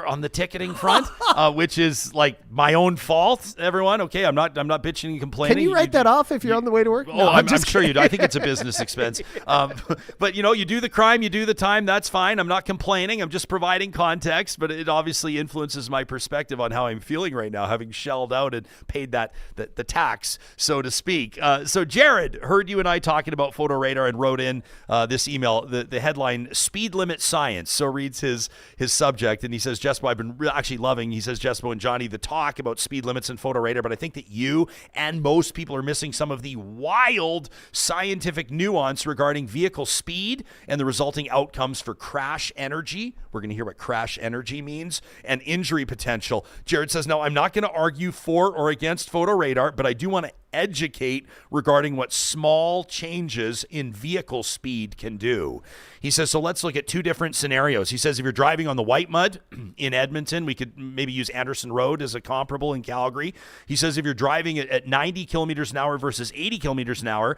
on the ticketing front, which is my own fault. Everyone, okay? I'm not bitching and complaining. Can you write that off if you're on the way to work? No, I'm sure you do. I think it's a business expense. But you do the crime, you do the time. That's fine. I'm not complaining. I'm just providing context. But it obviously influences my perspective on how I'm feeling right now, having shelled out and paid the tax, so to speak. So Jared heard you and I talking about photo radar and wrote in this email. The headline: Speed Limit Science. So reads his subject, and he says, Jespo, I've been actually loving, he says, Jespo and Johnny, the talk about speed limits and photo radar, but I think that you and most people are missing some of the wild scientific nuance regarding vehicle speed and the resulting outcomes for crash energy. We're going to hear what crash energy means, and injury potential. Jared says, no, I'm not going to argue for or against photo radar, but I do want to educate regarding what small changes in vehicle speed can do. He says, so let's look at two different scenarios. He says, if you're driving on the white mud in Edmonton, we could maybe use Anderson Road as a comparable in Calgary. He says, if you're driving at 90 kilometers an hour versus 80 kilometers an hour,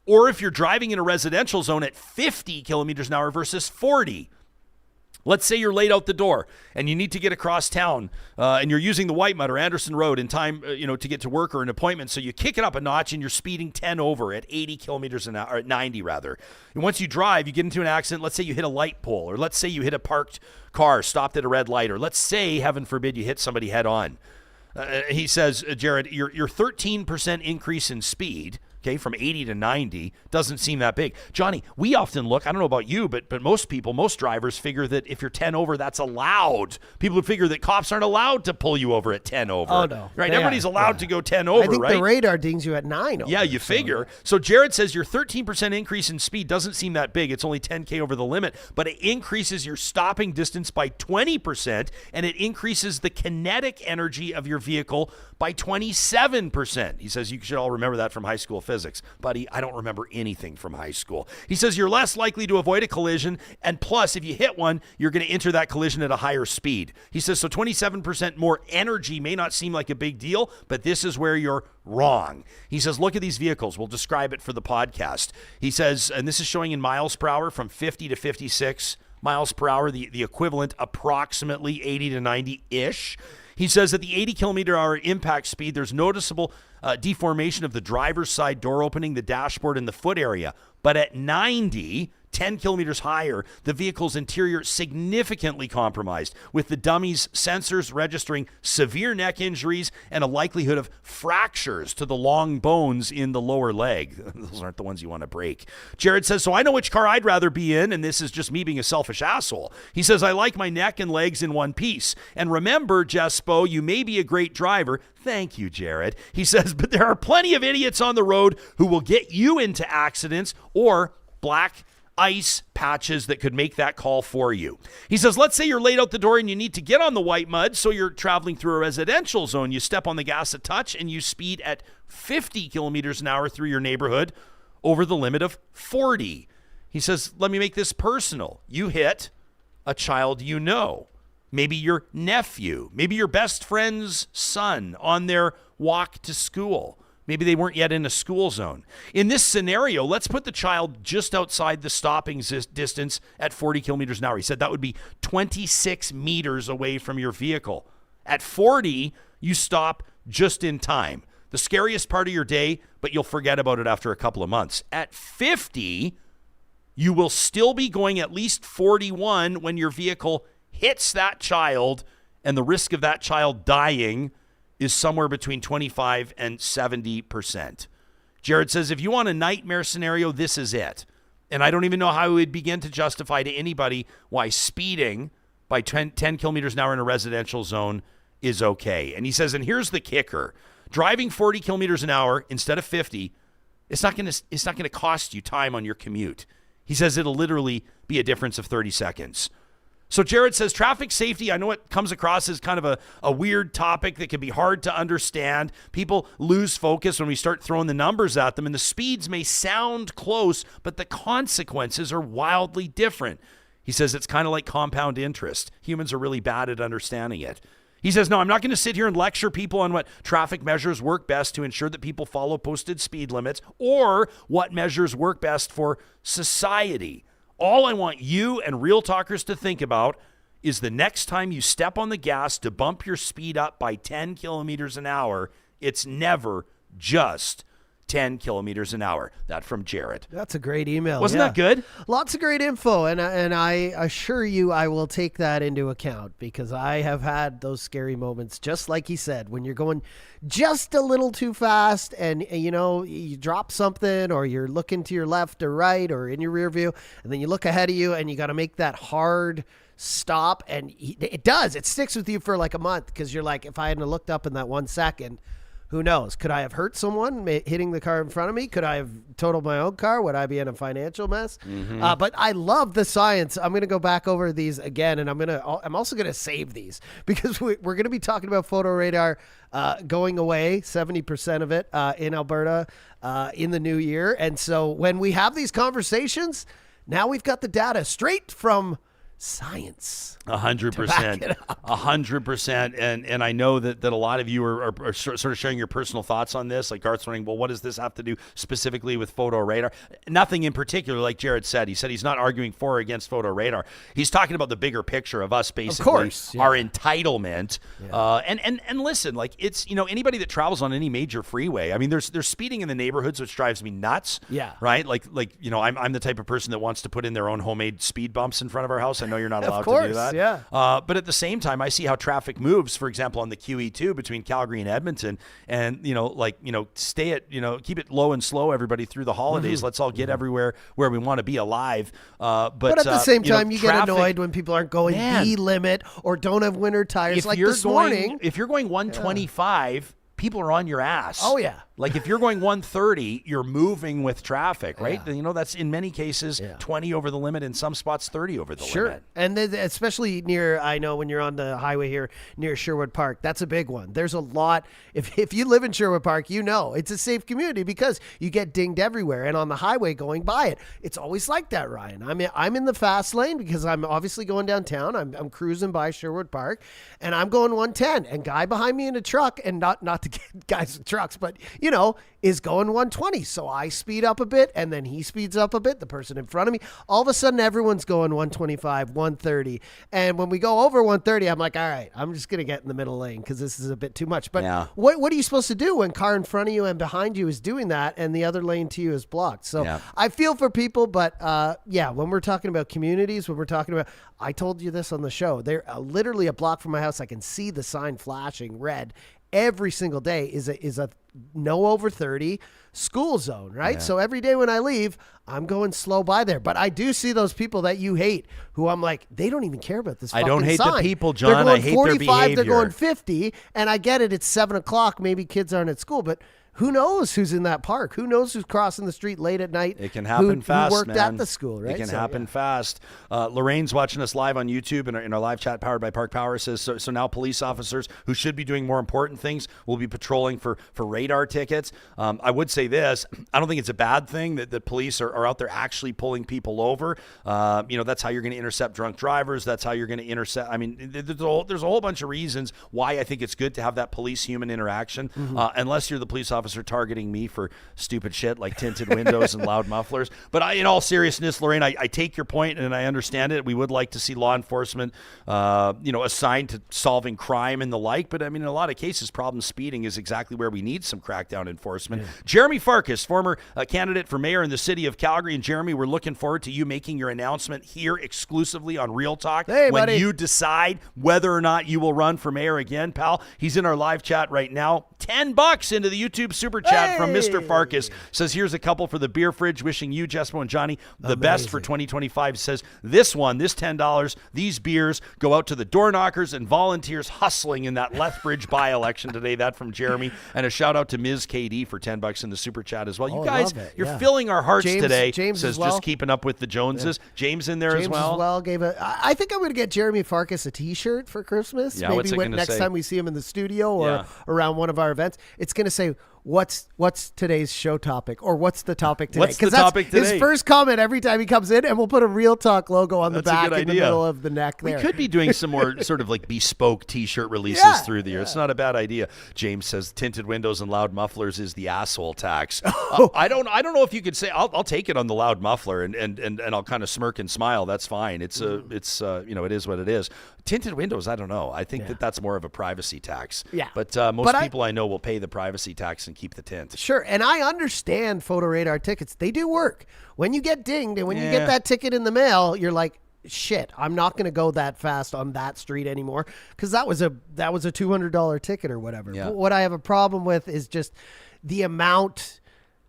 or if you're driving in a residential zone at 50 kilometers an hour versus 40. Let's say you're late out the door and you need to get across town and you're using the White Mud or Anderson Road in time, to get to work or an appointment. So you kick it up a notch and you're speeding 10 over at 80 kilometers an hour, or at 90 rather. And once you drive, you get into an accident. Let's say you hit a light pole, or let's say you hit a parked car stopped at a red light, or let's say, heaven forbid, you hit somebody head on. He says, Jared, your 13% increase in speed, okay, from 80 to 90 doesn't seem that big. Johnny, we often look, I don't know about you, but most drivers figure that if you're 10 over, that's allowed. People would figure that cops aren't allowed to pull you over at 10 over. Oh, no. Right? Everybody's allowed to go 10 over, right? I think the radar dings you at 9 over. Yeah, you figure. So Jared says your 13% increase in speed doesn't seem that big. It's only 10K over the limit, but it increases your stopping distance by 20%, and it increases the kinetic energy of your vehicle by 27%. He says you should all remember that from high school physics. Buddy, I don't remember anything from high school. He says you're less likely to avoid a collision, and plus, if you hit one, you're going to enter that collision at a higher speed. He says so 27% more energy may not seem like a big deal, but this is where you're wrong. He says, look at these vehicles. We'll describe it for the podcast. He says, and this is showing in miles per hour from 50 to 56 miles per hour, the equivalent approximately 80 to 90-ish. He says at the 80 kilometer hour impact speed, there's noticeable deformation of the driver's side door opening, the dashboard, and the foot area. But at 90, 10 kilometers higher, the vehicle's interior significantly compromised, with the dummy's sensors registering severe neck injuries and a likelihood of fractures to the long bones in the lower leg. Those aren't the ones you want to break. Jared says, so I know which car I'd rather be in, and this is just me being a selfish asshole. He says, I like my neck and legs in one piece. And remember, Jespo, you may be a great driver. Thank you, Jared. He says, but there are plenty of idiots on the road who will get you into accidents or black ice patches that could make that call for you. He says, let's say you're late out the door and you need to get on the white mud, so you're traveling through a residential zone. You step on the gas a touch and you speed at 50 kilometers an hour through your neighborhood over the limit of 40. He says, let me make this personal. You hit a child you know. maybe your nephew, maybe your best friend's son on their walk to school. Maybe they weren't yet in a school zone. In this scenario, let's put the child just outside the stopping distance at 40 kilometers an hour. He said that would be 26 meters away from your vehicle. At 40, you stop just in time. The scariest part of your day, but you'll forget about it after a couple of months. At 50, you will still be going at least 41 when your vehicle hits that child, and the risk of that child dying is somewhere between 25 and 70%. Jared says, if you want a nightmare scenario, this is it. And I don't even know how we would begin to justify to anybody why speeding by 10 kilometers an hour in a residential zone is okay. And he says, and here's the kicker. Driving 40 kilometers an hour instead of 50, it's not going to cost you time on your commute. He says it'll literally be a difference of 30 seconds. So Jared says traffic safety, I know it comes across as kind of a weird topic that can be hard to understand. People lose focus when we start throwing the numbers at them, and the speeds may sound close, but the consequences are wildly different. He says it's kind of like compound interest. Humans are really bad at understanding it. He says, no, I'm not going to sit here and lecture people on what traffic measures work best to ensure that people follow posted speed limits or what measures work best for society. All I want you and real talkers to think about is the next time you step on the gas to bump your speed up by 10 kilometers an hour, it's never just 10 kilometers an hour. That from Jared. That's a great email. Wasn't that good? Lots of great info, and I assure you I will take that into account because I have had those scary moments, just like he said, when you're going just a little too fast and you drop something or you're looking to your left or right or in your rear view, and then you look ahead of you and you got to make that hard stop, and it sticks with you for like a month because you're like, if I hadn't looked up in that 1 second, who knows? Could I have hurt someone hitting the car in front of me? Could I have totaled my own car? Would I be in a financial mess? Mm-hmm. But I love the science. I'm going to go back over these again, and I'm also going to save these because we're going to be talking about photo radar going away, 70% of it in Alberta in the new year. And so when we have these conversations, now we've got the data straight from science. 100%. 100%. And I know that a lot of you are sort of sharing your personal thoughts on this. Like Garth's wondering, well, what does this have to do specifically with photo radar? Nothing in particular, like Jared said. He said he's not arguing for or against photo radar. He's talking about the bigger picture of us basically, our entitlement. Yeah. And listen, like it's, anybody that travels on any major freeway, I mean, there's speeding in the neighborhoods, which drives me nuts. Yeah. Right? Like I'm the type of person that wants to put in their own homemade speed bumps in front of our house. I know you're not allowed to do that. Yeah. But at the same time, I see how traffic moves, for example, on the QE2 between Calgary and Edmonton, and, stay at, keep it low and slow, everybody, through the holidays. Let's all get everywhere where we want to be alive. But at the same time, you traffic, get annoyed when people aren't going the limit or don't have winter tires like this morning. If you're going 125, people are on your ass. Oh, yeah. Like if you're going 130, you're moving with traffic, right? Yeah. That's in many cases 20 over the limit, in some spots 30 over the limit. And then especially near, I know when you're on the highway here near Sherwood Park, that's a big one. There's a lot. If you live in Sherwood Park, it's a safe community because you get dinged everywhere. And on the highway going by it, it's always like that, Ryan. I mean, I'm in the fast lane because I'm obviously going downtown. I'm cruising by Sherwood Park and I'm going 110, and guy behind me in a truck, and not to get guys with trucks, but is going 120. So I speed up a bit and then he speeds up a bit, the person in front of me. All of a sudden, everyone's going 125, 130. And when we go over 130, I'm like, all right, I'm just going to get in the middle lane because this is a bit too much. But what are you supposed to do when car in front of you and behind you is doing that and the other lane to you is blocked? So I feel for people, but when we're talking about communities, I told you this on the show, they're literally a block from my house. I can see the sign flashing red every single day is a no over 30 school zone, right? Yeah. So every day when I leave, I'm going slow by there. But I do see those people that you hate who I'm like, they don't even care about this fucking sign. I don't hate the people, John. I hate 45, their behavior. They're going 50, and I get it. It's 7 o'clock. Maybe kids aren't at school, but who knows who's in that park? Who knows who's crossing the street late at night? It can happen fast, who worked man. at the school, right? It can happen fast. Lorraine's watching us live on YouTube in our live chat powered by Park Power. Says, so now police officers who should be doing more important things will be patrolling for radar tickets. I would say this. I don't think it's a bad thing that police are out there actually pulling people over. That's how you're going to intercept drunk drivers. That's how you're going to intercept. I mean, there's a whole bunch of reasons why I think it's good to have that police-human interaction, unless you're the police officer targeting me for stupid shit like tinted windows and loud mufflers. But in all seriousness, Lorraine, I take your point and I understand it. We would like to see law enforcement, assigned to solving crime and the like. But I mean, in a lot of cases, problem speeding is exactly where we need some crackdown enforcement. Yeah. Jeremy Farkas, former candidate for mayor in the city of Calgary. And Jeremy, we're looking forward to you making your announcement here exclusively on Real Talk. Hey, when buddy. you decide whether or not you will run for mayor again, pal. He's in our live chat right now. $10 into the YouTube super chat from Mr. Farkas. Says, here's a couple for the beer fridge. Wishing you, Jespo and Johnny, the best for 2025. Says, this $10, these beers go out to the door knockers and volunteers hustling in that Lethbridge by-election today. That from Jeremy. And a shout out to Ms. KD for $10 in the super chat as well. You guys, you're filling our hearts today. James says, as well. Just keeping up with the Joneses. Yeah. James in there as well. I think I'm going to get Jeremy Farkas a t-shirt for Christmas. Yeah, maybe next time we see him in the studio or around one of our events, it's going to say, what's today's show topic, or what's the topic today? What's the topic today? His first comment every time he comes in, and we'll put a Real Talk logo on the back in the middle of the neck there. We could be doing some more sort of like bespoke t-shirt releases through the year. It's not a bad idea. James says tinted windows and loud mufflers is the asshole tax. I don't know if you could say I'll take it on the loud muffler and I'll kind of smirk and smile. That's fine. It is what it is. Tinted windows, I don't know. I think that's more of a privacy tax. Yeah. But most people I know will pay the privacy tax and keep the tint. Sure. And I understand photo radar tickets. They do work. When you get dinged and when you get that ticket in the mail, you're like, shit, I'm not going to go that fast on that street anymore, because that was a $200 ticket or whatever. Yeah. But what I have a problem with is just the amount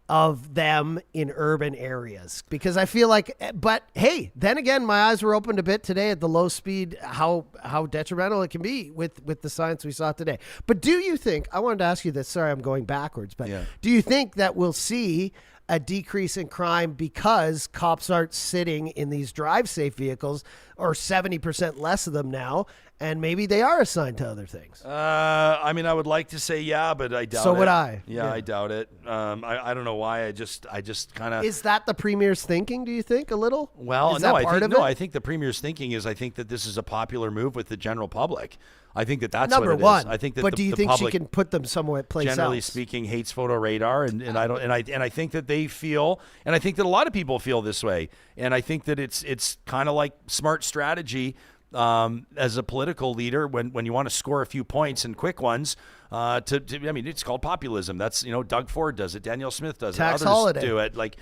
of them in urban areas, because I feel like, but hey, then again, my eyes were opened a bit today at the low speed, how detrimental it can be with the science we saw today. But do you think, I wanted to ask you this, sorry, I'm going backwards, but do you think that we'll see a decrease in crime because cops aren't sitting in these drive safe vehicles, or 70% less of them now, and maybe they are assigned to other things? I mean, I would like to say but I doubt it. So would I. Yeah, I doubt it. I don't know why. I just kind of. Is that the Premier's thinking, do you think, a little? Well, is no, I think the Premier's thinking is, I think that this is a popular move with the general public. I think that's number what it one. is. I think that but do you think she public, can put them somewhere place generally else? speaking, hates photo radar, and I think that they feel, and I think that a lot of people feel this way, and I think that it's kind of like smart strategy as a political leader when you want to score a few points and quick ones. I mean, it's called populism. That's, Doug Ford does it. Danielle Smith does Tax it. Others holiday. do it. Like,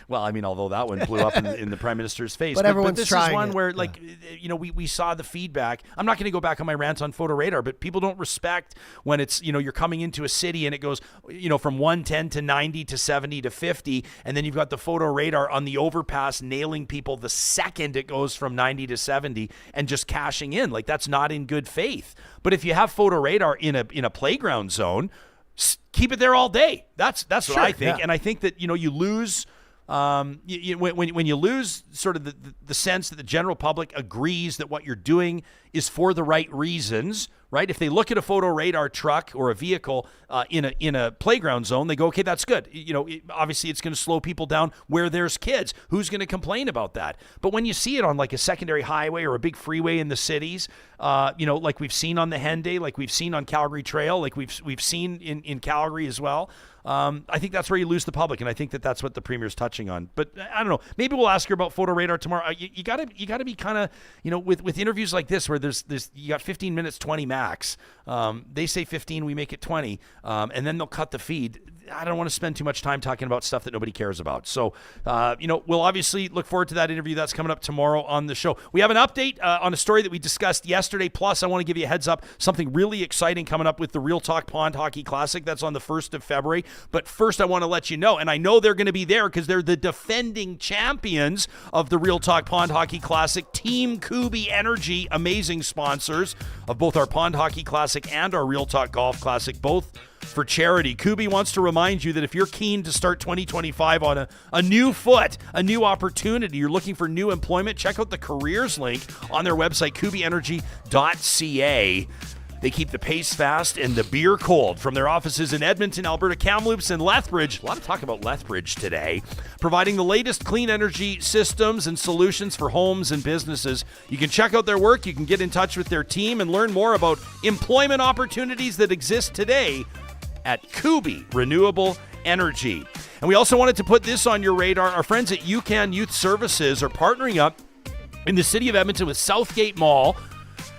well, I mean, although that one blew up in the Prime Minister's face. But everyone's this trying is one it. where, like, we saw the feedback. I'm not going to go back on my rant on photo radar, but people don't respect when it's, you're coming into a city and it goes, from 110 to 90 to 70 to 50. And then you've got the photo radar on the overpass nailing people the second it goes from 90 to 70 and just cashing in. Like, that's not in good faith. But if you have photo radar in a playground zone, keep it there all day. That's what I think. Yeah. And I think that, you lose when you lose sort of the sense that the general public agrees that what you're doing is for the right reasons, right? If they look at a photo radar truck or a vehicle in a playground zone, they go, okay, that's good. Obviously it's going to slow people down where there's kids. Who's going to complain about that? But when you see it on like a secondary highway or a big freeway in the cities, like we've seen on the Henday, like we've seen on Calgary Trail, like we've seen in Calgary as well. I think that's where you lose the public, and I think that that's what the Premier's touching on. But I don't know. Maybe we'll ask her about photo radar tomorrow. You gotta be kind of, with interviews like this where there's you got 15 minutes, 20 max. They say 15, we make it 20, and then they'll cut the feed. I don't want to spend too much time talking about stuff that nobody cares about. So, we'll obviously look forward to that interview. That's coming up tomorrow on the show. We have an update on a story that we discussed yesterday. Plus, I want to give you a heads up, something really exciting coming up with the Real Talk Pond Hockey Classic. That's on the 1st of February. But first, I want to let you know, and I know they're going to be there because they're the defending champions of the Real Talk Pond Hockey Classic. Team Kubi Energy, amazing sponsors of both our Pond Hockey Classic and our Real Talk Golf Classic. Both for charity. Kubi wants to remind you that if you're keen to start 2025 on a new foot, a new opportunity, you're looking for new employment, check out the careers link on their website, kubienergy.ca. They keep the pace fast and the beer cold from their offices in Edmonton, Alberta, Kamloops, and Lethbridge. A lot of talk about Lethbridge today. Providing the latest clean energy systems and solutions for homes and businesses. You can check out their work. You can get in touch with their team and learn more about employment opportunities that exist today at Kubi Renewable Energy. And we also wanted to put this on your radar. Our friends at UCAN Youth Services are partnering up in the city of Edmonton with Southgate Mall.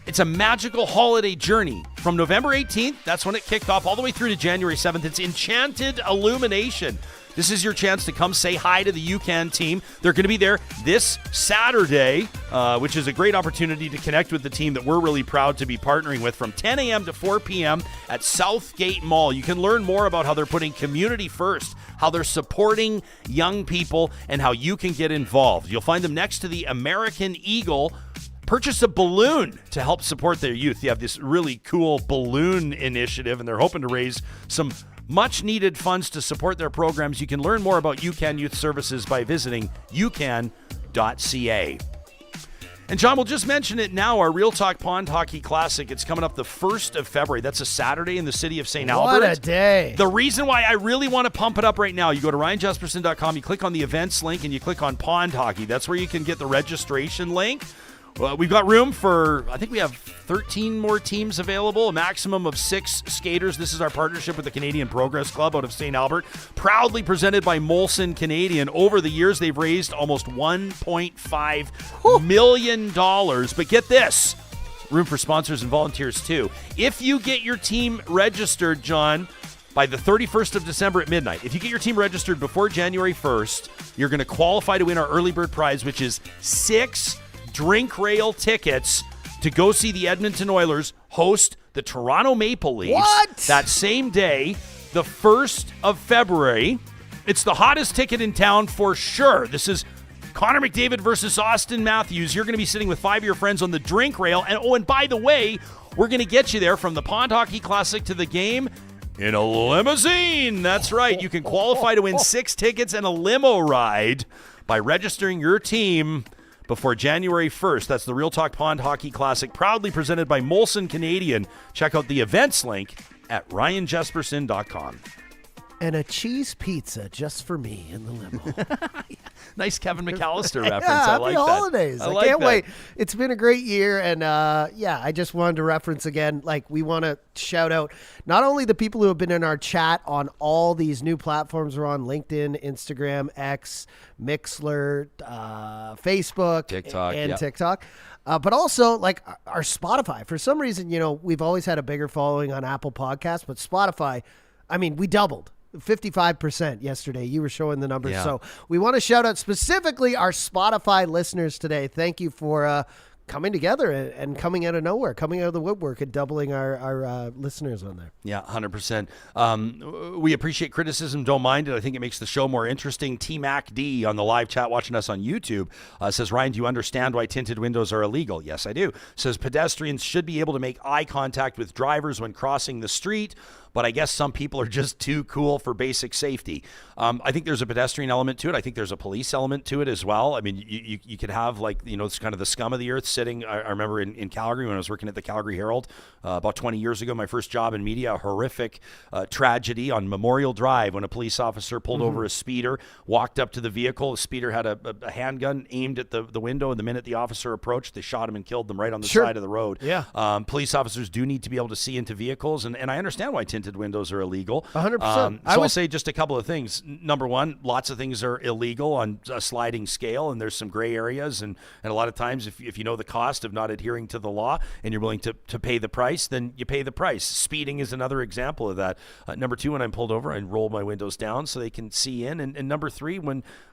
It's a magical holiday journey from November 18th. That's when it kicked off all the way through to January 7th. It's Enchanted Illumination. This is your chance to come say hi to the UCAN team. They're going to be there this Saturday, which is a great opportunity to connect with the team that we're really proud to be partnering with from 10 a.m. to 4 p.m. at Southgate Mall. You can learn more about how they're putting community first, how they're supporting young people, and how you can get involved. You'll find them next to the American Eagle. Purchase a balloon to help support their youth. They have this really cool balloon initiative, and they're hoping to raise some much-needed funds to support their programs. You can learn more about UCAN Youth Services by visiting ucan.ca. And John, we'll just mention it now, our Real Talk Pond Hockey Classic. It's coming up the 1st of February. That's a Saturday in the city of St. Albert. What a day. The reason why I really want to pump it up right now, you go to ryanjesperson.com, you click on the events link, and you click on Pond Hockey. That's where you can get the registration link. Well, we've got room for, I think we have 13 more teams available, a maximum of 6 skaters. This is our partnership with the Canadian Progress Club out of St. Albert, proudly presented by Molson Canadian. Over the years, they've raised almost $1.5 million. But get this, room for sponsors and volunteers too. If you get your team registered, John, by the 31st of December at midnight, if you get your team registered before January 1st, you're going to qualify to win our early bird prize, which is 6 drink rail tickets to go see the Edmonton Oilers host the Toronto Maple Leafs. What? That same day, the 1st of February. It's the hottest ticket in town for sure. This is Connor McDavid versus Austin Matthews. You're going to be sitting with 5 of your friends on the drink rail. And by the way, we're going to get you there from the Pond Hockey Classic to the game in a limousine. That's right. You can qualify to win 6 tickets and a limo ride by registering your team before January 1st. That's the Real Talk Pond Hockey Classic, proudly presented by Molson Canadian. Check out the events link at ryanjesperson.com. And a cheese pizza just for me in the limo. Nice Kevin McAllister reference. I like Happy that. holidays. I like can't that. wait. It's been a great year. And I just wanted to reference again, like we want to shout out not only the people who have been in our chat on all these new platforms we're on, LinkedIn, Instagram, X, Mixler, Facebook, TikTok, and yep. TikTok. But also, like, our Spotify. For some reason, we've always had a bigger following on Apple Podcasts, but Spotify, I mean, we doubled. 55% yesterday. You were showing the numbers. Yeah. So we want to shout out specifically our Spotify listeners today. Thank you for coming together and coming out of nowhere, coming out of the woodwork and doubling our listeners on there. Yeah, 100%. We appreciate criticism. Don't mind it. I think it makes the show more interesting. T-Mac-D on the live chat watching us on YouTube says, Ryan, do you understand why tinted windows are illegal? Yes, I do. Says pedestrians should be able to make eye contact with drivers when crossing the street, but I guess some people are just too cool for basic safety. I think there's a pedestrian element to it. I think there's a police element to it as well. I mean, you could have, like, it's kind of the scum of the earth sitting. I remember in Calgary when I was working at the Calgary Herald about 20 years ago, my first job in media, a horrific tragedy on Memorial Drive when a police officer pulled over a speeder, walked up to the vehicle. The speeder had a handgun aimed at the window, and the minute the officer approached, they shot him and killed them right on the side of the road. Yeah. Police officers do need to be able to see into vehicles, and I understand why tinted windows are illegal. 100%. I'll say just a couple of things. Number one, lots of things are illegal on a sliding scale, and there's some gray areas, and a lot of times if you know the cost of not adhering to the law and you're willing to pay the price, then you pay the price. Speeding is another example of that. Number two, when I'm pulled over, I roll my windows down so they can see in. And number three,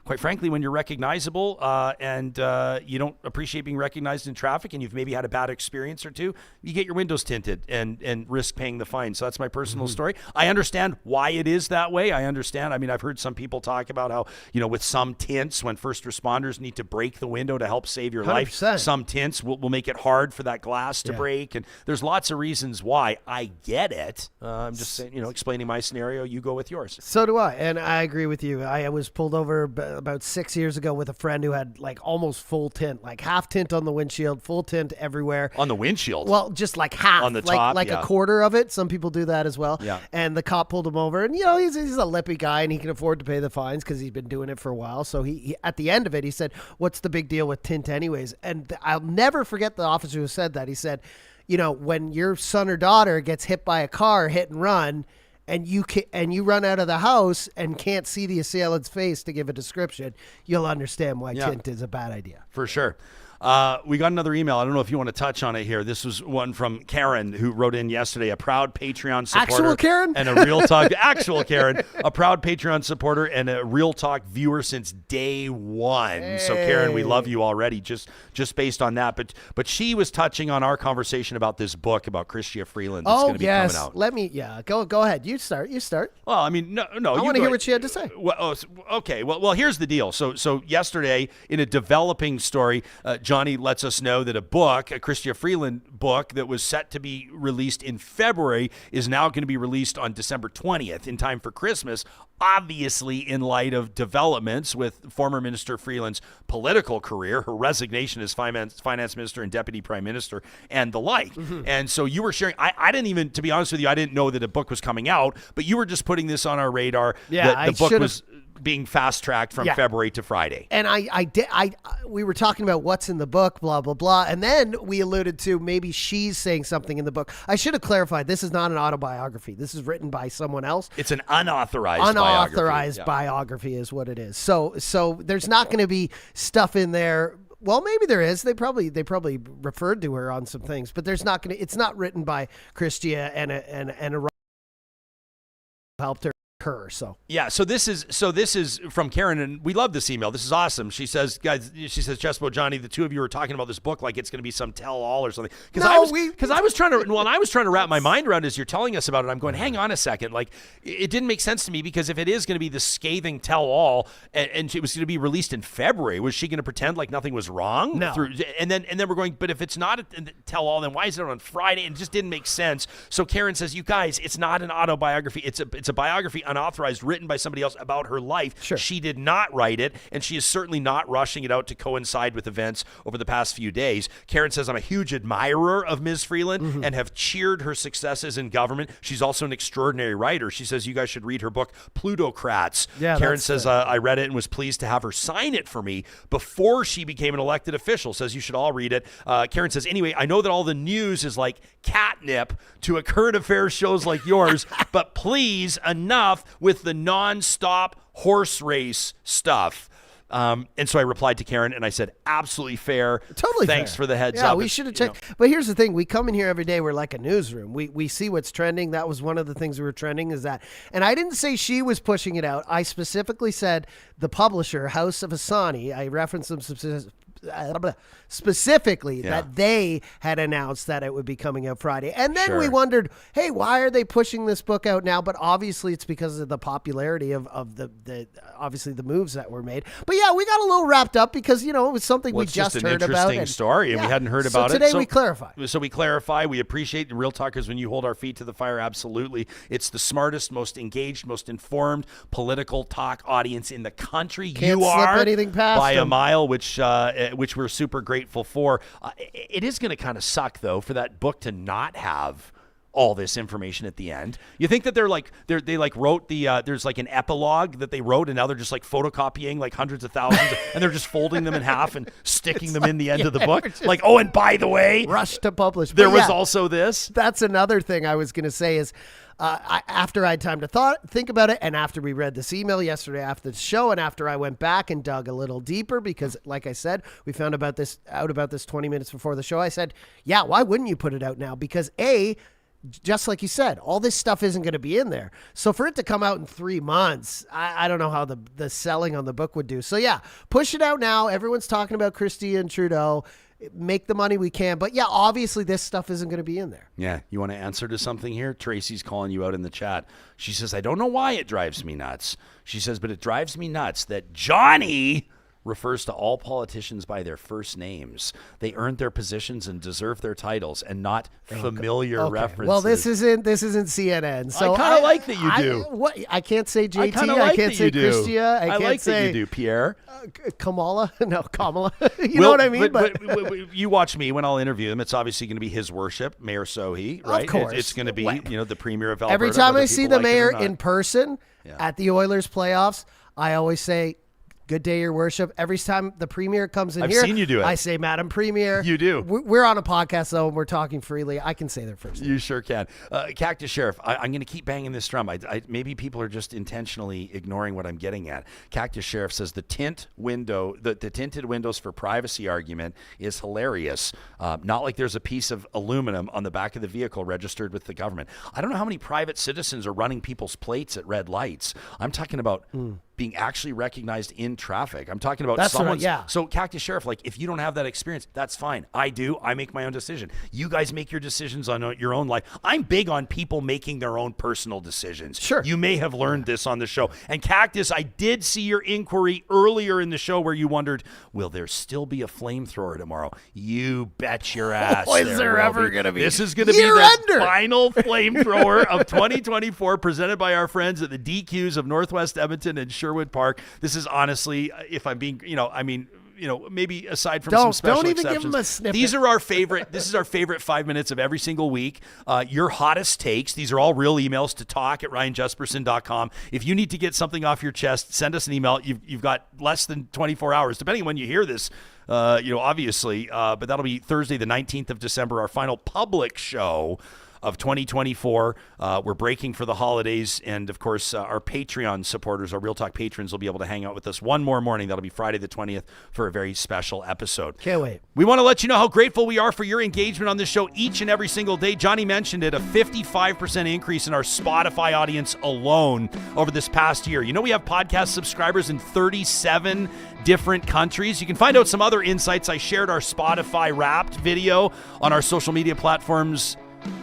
quite frankly, when you're recognizable and you don't appreciate being recognized in traffic and you've maybe had a bad experience or two, you get your windows tinted and risk paying the fine. So that's my personal personal story. I understand why it is that way. I understand. I mean, I've heard some people talk about how, with some tints, when first responders need to break the window to help save your life, 100%. some tints will make it hard for that glass to break. And there's lots of reasons why. I get it. I'm just saying, explaining my scenario. You go with yours. So do I, and I agree with you. I was pulled over about 6 years ago with a friend who had like almost full tint, like half tint on the windshield, full tint everywhere. On the windshield? Well, just like half. On the like, top, like yeah. a quarter of it. Some people do that as well. Yeah. And the cop pulled him over, and he's a lippy guy, and he can afford to pay the fines because he's been doing it for a while. So he at the end of it, he said, "What's the big deal with tint anyways?" And I'll never forget the officer who said that. He said, when your son or daughter gets hit by a car, hit and run, and you run out of the house and can't see the assailant's face to give a description, you'll understand why tint is a bad idea. For sure. We got another email. I don't know if you want to touch on it here. This was one from Karen, who wrote in yesterday, a proud Patreon supporter. Actual Karen? And a Real Talk. Actual Karen. A proud Patreon supporter and a Real Talk viewer since day one. Hey. So, Karen, we love you already, just based on that. But she was touching on our conversation about this book about Chrystia Freeland that's going to be coming out. Let me, go ahead. You start. Well, I mean, no. I want to hear what she had to say. Well, okay. Well, here's the deal. So yesterday, in a developing story, Johnny lets us know that a Chrystia Freeland book that was set to be released in February is now going to be released on December 20th in time for Christmas, obviously in light of developments with former Minister Freeland's political career, her resignation as finance minister and deputy prime minister, and the like. Mm-hmm. And so you were sharing, I didn't even, to be honest with you, I didn't know that a book was coming out, but you were just putting this on our radar. Yeah, the book was being fast-tracked from February to Friday. And we were talking about what's in the book, blah, blah, blah. And then we alluded to maybe she's saying something in the book. I should have clarified, this is not an autobiography. This is written by someone else. It's an unauthorized biography is what it is. So there's not going to be stuff in there. Well, maybe there is. They probably referred to her on some things, but there's not going to, it's not written by Chrystia and a helped her. So this is from Karen, and we love this email. This is awesome. She says, guys, Chespo, Johnny, the two of you are talking about this book like it's going to be some tell-all or something. Because I was trying to wrap my mind around it as you're telling us about it. I'm going, hang on a second, like it didn't make sense to me, because if it is going to be the scathing tell-all and it was going to be released in February, was she going to pretend like nothing was wrong? No. And then we're going, but if it's not a tell-all, then why is it on Friday? And it just didn't make sense. So Karen says, you guys, it's not an autobiography. It's a biography, unauthorized, written by somebody else about her life. Sure. She did not write it, and she is certainly not rushing it out to coincide with events over the past few days. Karen says, I'm a huge admirer of Ms. Freeland and have cheered her successes in government. She's also an extraordinary writer. She says you guys should read her book, Plutocrats. Yeah, Karen says, I read it and was pleased to have her sign it for me before she became an elected official. Says you should all read it. Karen says, anyway, I know that all the news is like catnip to a current affairs shows like yours, but please, enough with the non-stop horse race stuff. And so I replied to Karen and I said, absolutely fair. Totally Thanks fair. for the heads up. up. We should have checked. But here's the thing. We come in here every day. We're like a newsroom. We see what's trending. That was one of the things we were trending is that. And I didn't say she was pushing it out. I specifically said the publisher, House of Hassani, I referenced them specifically that they had announced that it would be coming out Friday. And then we wondered, hey, why are they pushing this book out now? But obviously it's because of the popularity of the obviously the moves that were made. But yeah, we got a little wrapped up because, it was something we just heard about. It's just an interesting story, and we hadn't heard about it. So today we clarify. So we clarify. We appreciate the Real Talkers when you hold our feet to the fire. Absolutely. It's the smartest, most engaged, most informed political talk audience in the country. Can't you slip are anything past by them. a mile, which we're super grateful for. It is going to kind of suck, though, for that book to not have all this information at the end. You think that they wrote the there's like an epilogue that they wrote, and now they're just like photocopying like hundreds of thousands and they're just folding them in half and sticking them in the end of the book. Like, oh, and by the way, rush to publish. There was also this. That's another thing I was going to say is after I had time to think about it, and after we read this email yesterday after the show, and after I went back and dug a little deeper, because like I said, we found out about this 20 minutes before the show, I said, yeah, why wouldn't you put it out now? Because just like you said, all this stuff isn't going to be in there. So for it to come out in 3 months, I don't know how the selling on the book would do. So yeah, push it out now. Everyone's talking about Chrystia and Trudeau. make the money we can. But yeah, obviously this stuff isn't going to be in there. Yeah. You want to answer to something here? Tracy's calling you out in the chat. She says, I don't know why it drives me nuts. She says, but it drives me nuts that Johnny refers to all politicians by their first names. They earned their positions and deserve their titles, and not familiar references. Well, this isn't CNN. So I kind of like that you do. I can't say JT. I kinda like can't that say you do. Chrystia. I can't like say that you do, Pierre. Kamala. No, Kamala. You know what I mean? But you watch me when I'll interview him. It's obviously going to be His Worship, Mayor Sohi, right? Of course. It's going to be the Premier of Alberta. Every time whether I see people the like it mayor or not. in person at the Oilers playoffs, I always say, good day, Your Worship. Every time the Premier comes in I've here, seen you do it. I say, Madam Premier. You do. We're on a podcast, though, and we're talking freely. I can say their first name. You sure can. Cactus Sheriff, I'm going to keep banging this drum. Maybe people are just intentionally ignoring what I'm getting at. Cactus Sheriff says the tinted windows for privacy argument is hilarious. Not like there's a piece of aluminum on the back of the vehicle registered with the government. I don't know how many private citizens are running people's plates at red lights. I'm talking about being actually recognized in traffic. I'm talking about someone's. So Cactus Sheriff, like, if you don't have that experience, that's fine. I do. I make my own decision. You guys make your decisions on your own life. I'm big on people making their own personal decisions. Sure. You may have learned this on the show. And Cactus, I did see your inquiry earlier in the show where you wondered, will there still be a flamethrower tomorrow? You bet your ass. Is there ever going to be? This is going to be the final flamethrower of 2024, presented by our friends at the DQs of Northwest Edmonton and Sherwood Park. This is honestly, if I'm being, maybe aside from some special don't even exceptions, give them a snippet. these are our favorite. This is our favorite 5 minutes of every single week. Your hottest takes. These are all real emails to talk@ryanjesperson.com. If you need to get something off your chest, send us an email. You've got less than 24 hours, depending on when you hear this. Obviously, but that'll be Thursday, the 19th of December, our final public show of 2024. We're breaking for the holidays, and of course our Patreon supporters, our Real Talk patrons, will be able to hang out with us one more morning. That'll be Friday the 20th for a very special episode. Can't wait. We want to let you know how grateful we are for your engagement on this show each and every single day. Johnny mentioned it, a 55% increase in our Spotify audience alone over this past year. You know, we have podcast subscribers in 37 different countries. You can find out some other insights. I shared our Spotify Wrapped video on our social media platforms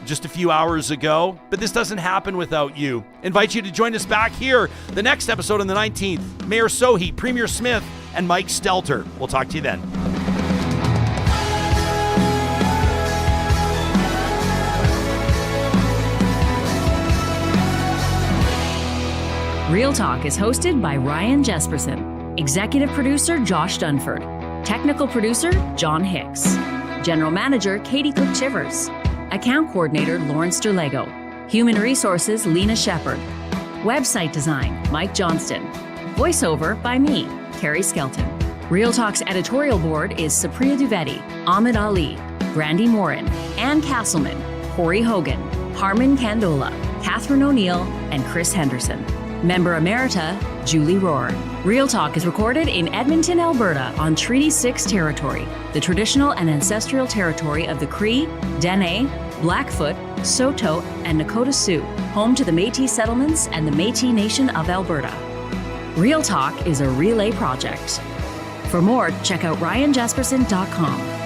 just a few hours ago, but this doesn't happen without you. Invite you to join us back here the next episode on the 19th. Mayor Sohi, Premier Smith, and Mike Stelter. We'll talk to you then. Real Talk is hosted by Ryan Jesperson, executive producer Josh Dunford, technical producer John Hicks, general manager Katie Cook-Chivers, account coordinator Lawrence Derlego, human resources Lena Shepard, website design Mike Johnston, voiceover by me, Carrie Skelton. Real Talk's editorial board is Supriya Duvedi, Ahmed Ali, Brandy Morin, Ann Castleman, Corey Hogan, Harmon Candola, Catherine O'Neill, and Chris Henderson. Member Emerita, Julie Rohr. Real Talk is recorded in Edmonton, Alberta on Treaty 6 territory, the traditional and ancestral territory of the Cree, Dene, Blackfoot, Saulteaux, and Nakota Sioux, home to the Métis settlements and the Métis Nation of Alberta. Real Talk is a relay project. For more, check out ryanjesperson.com.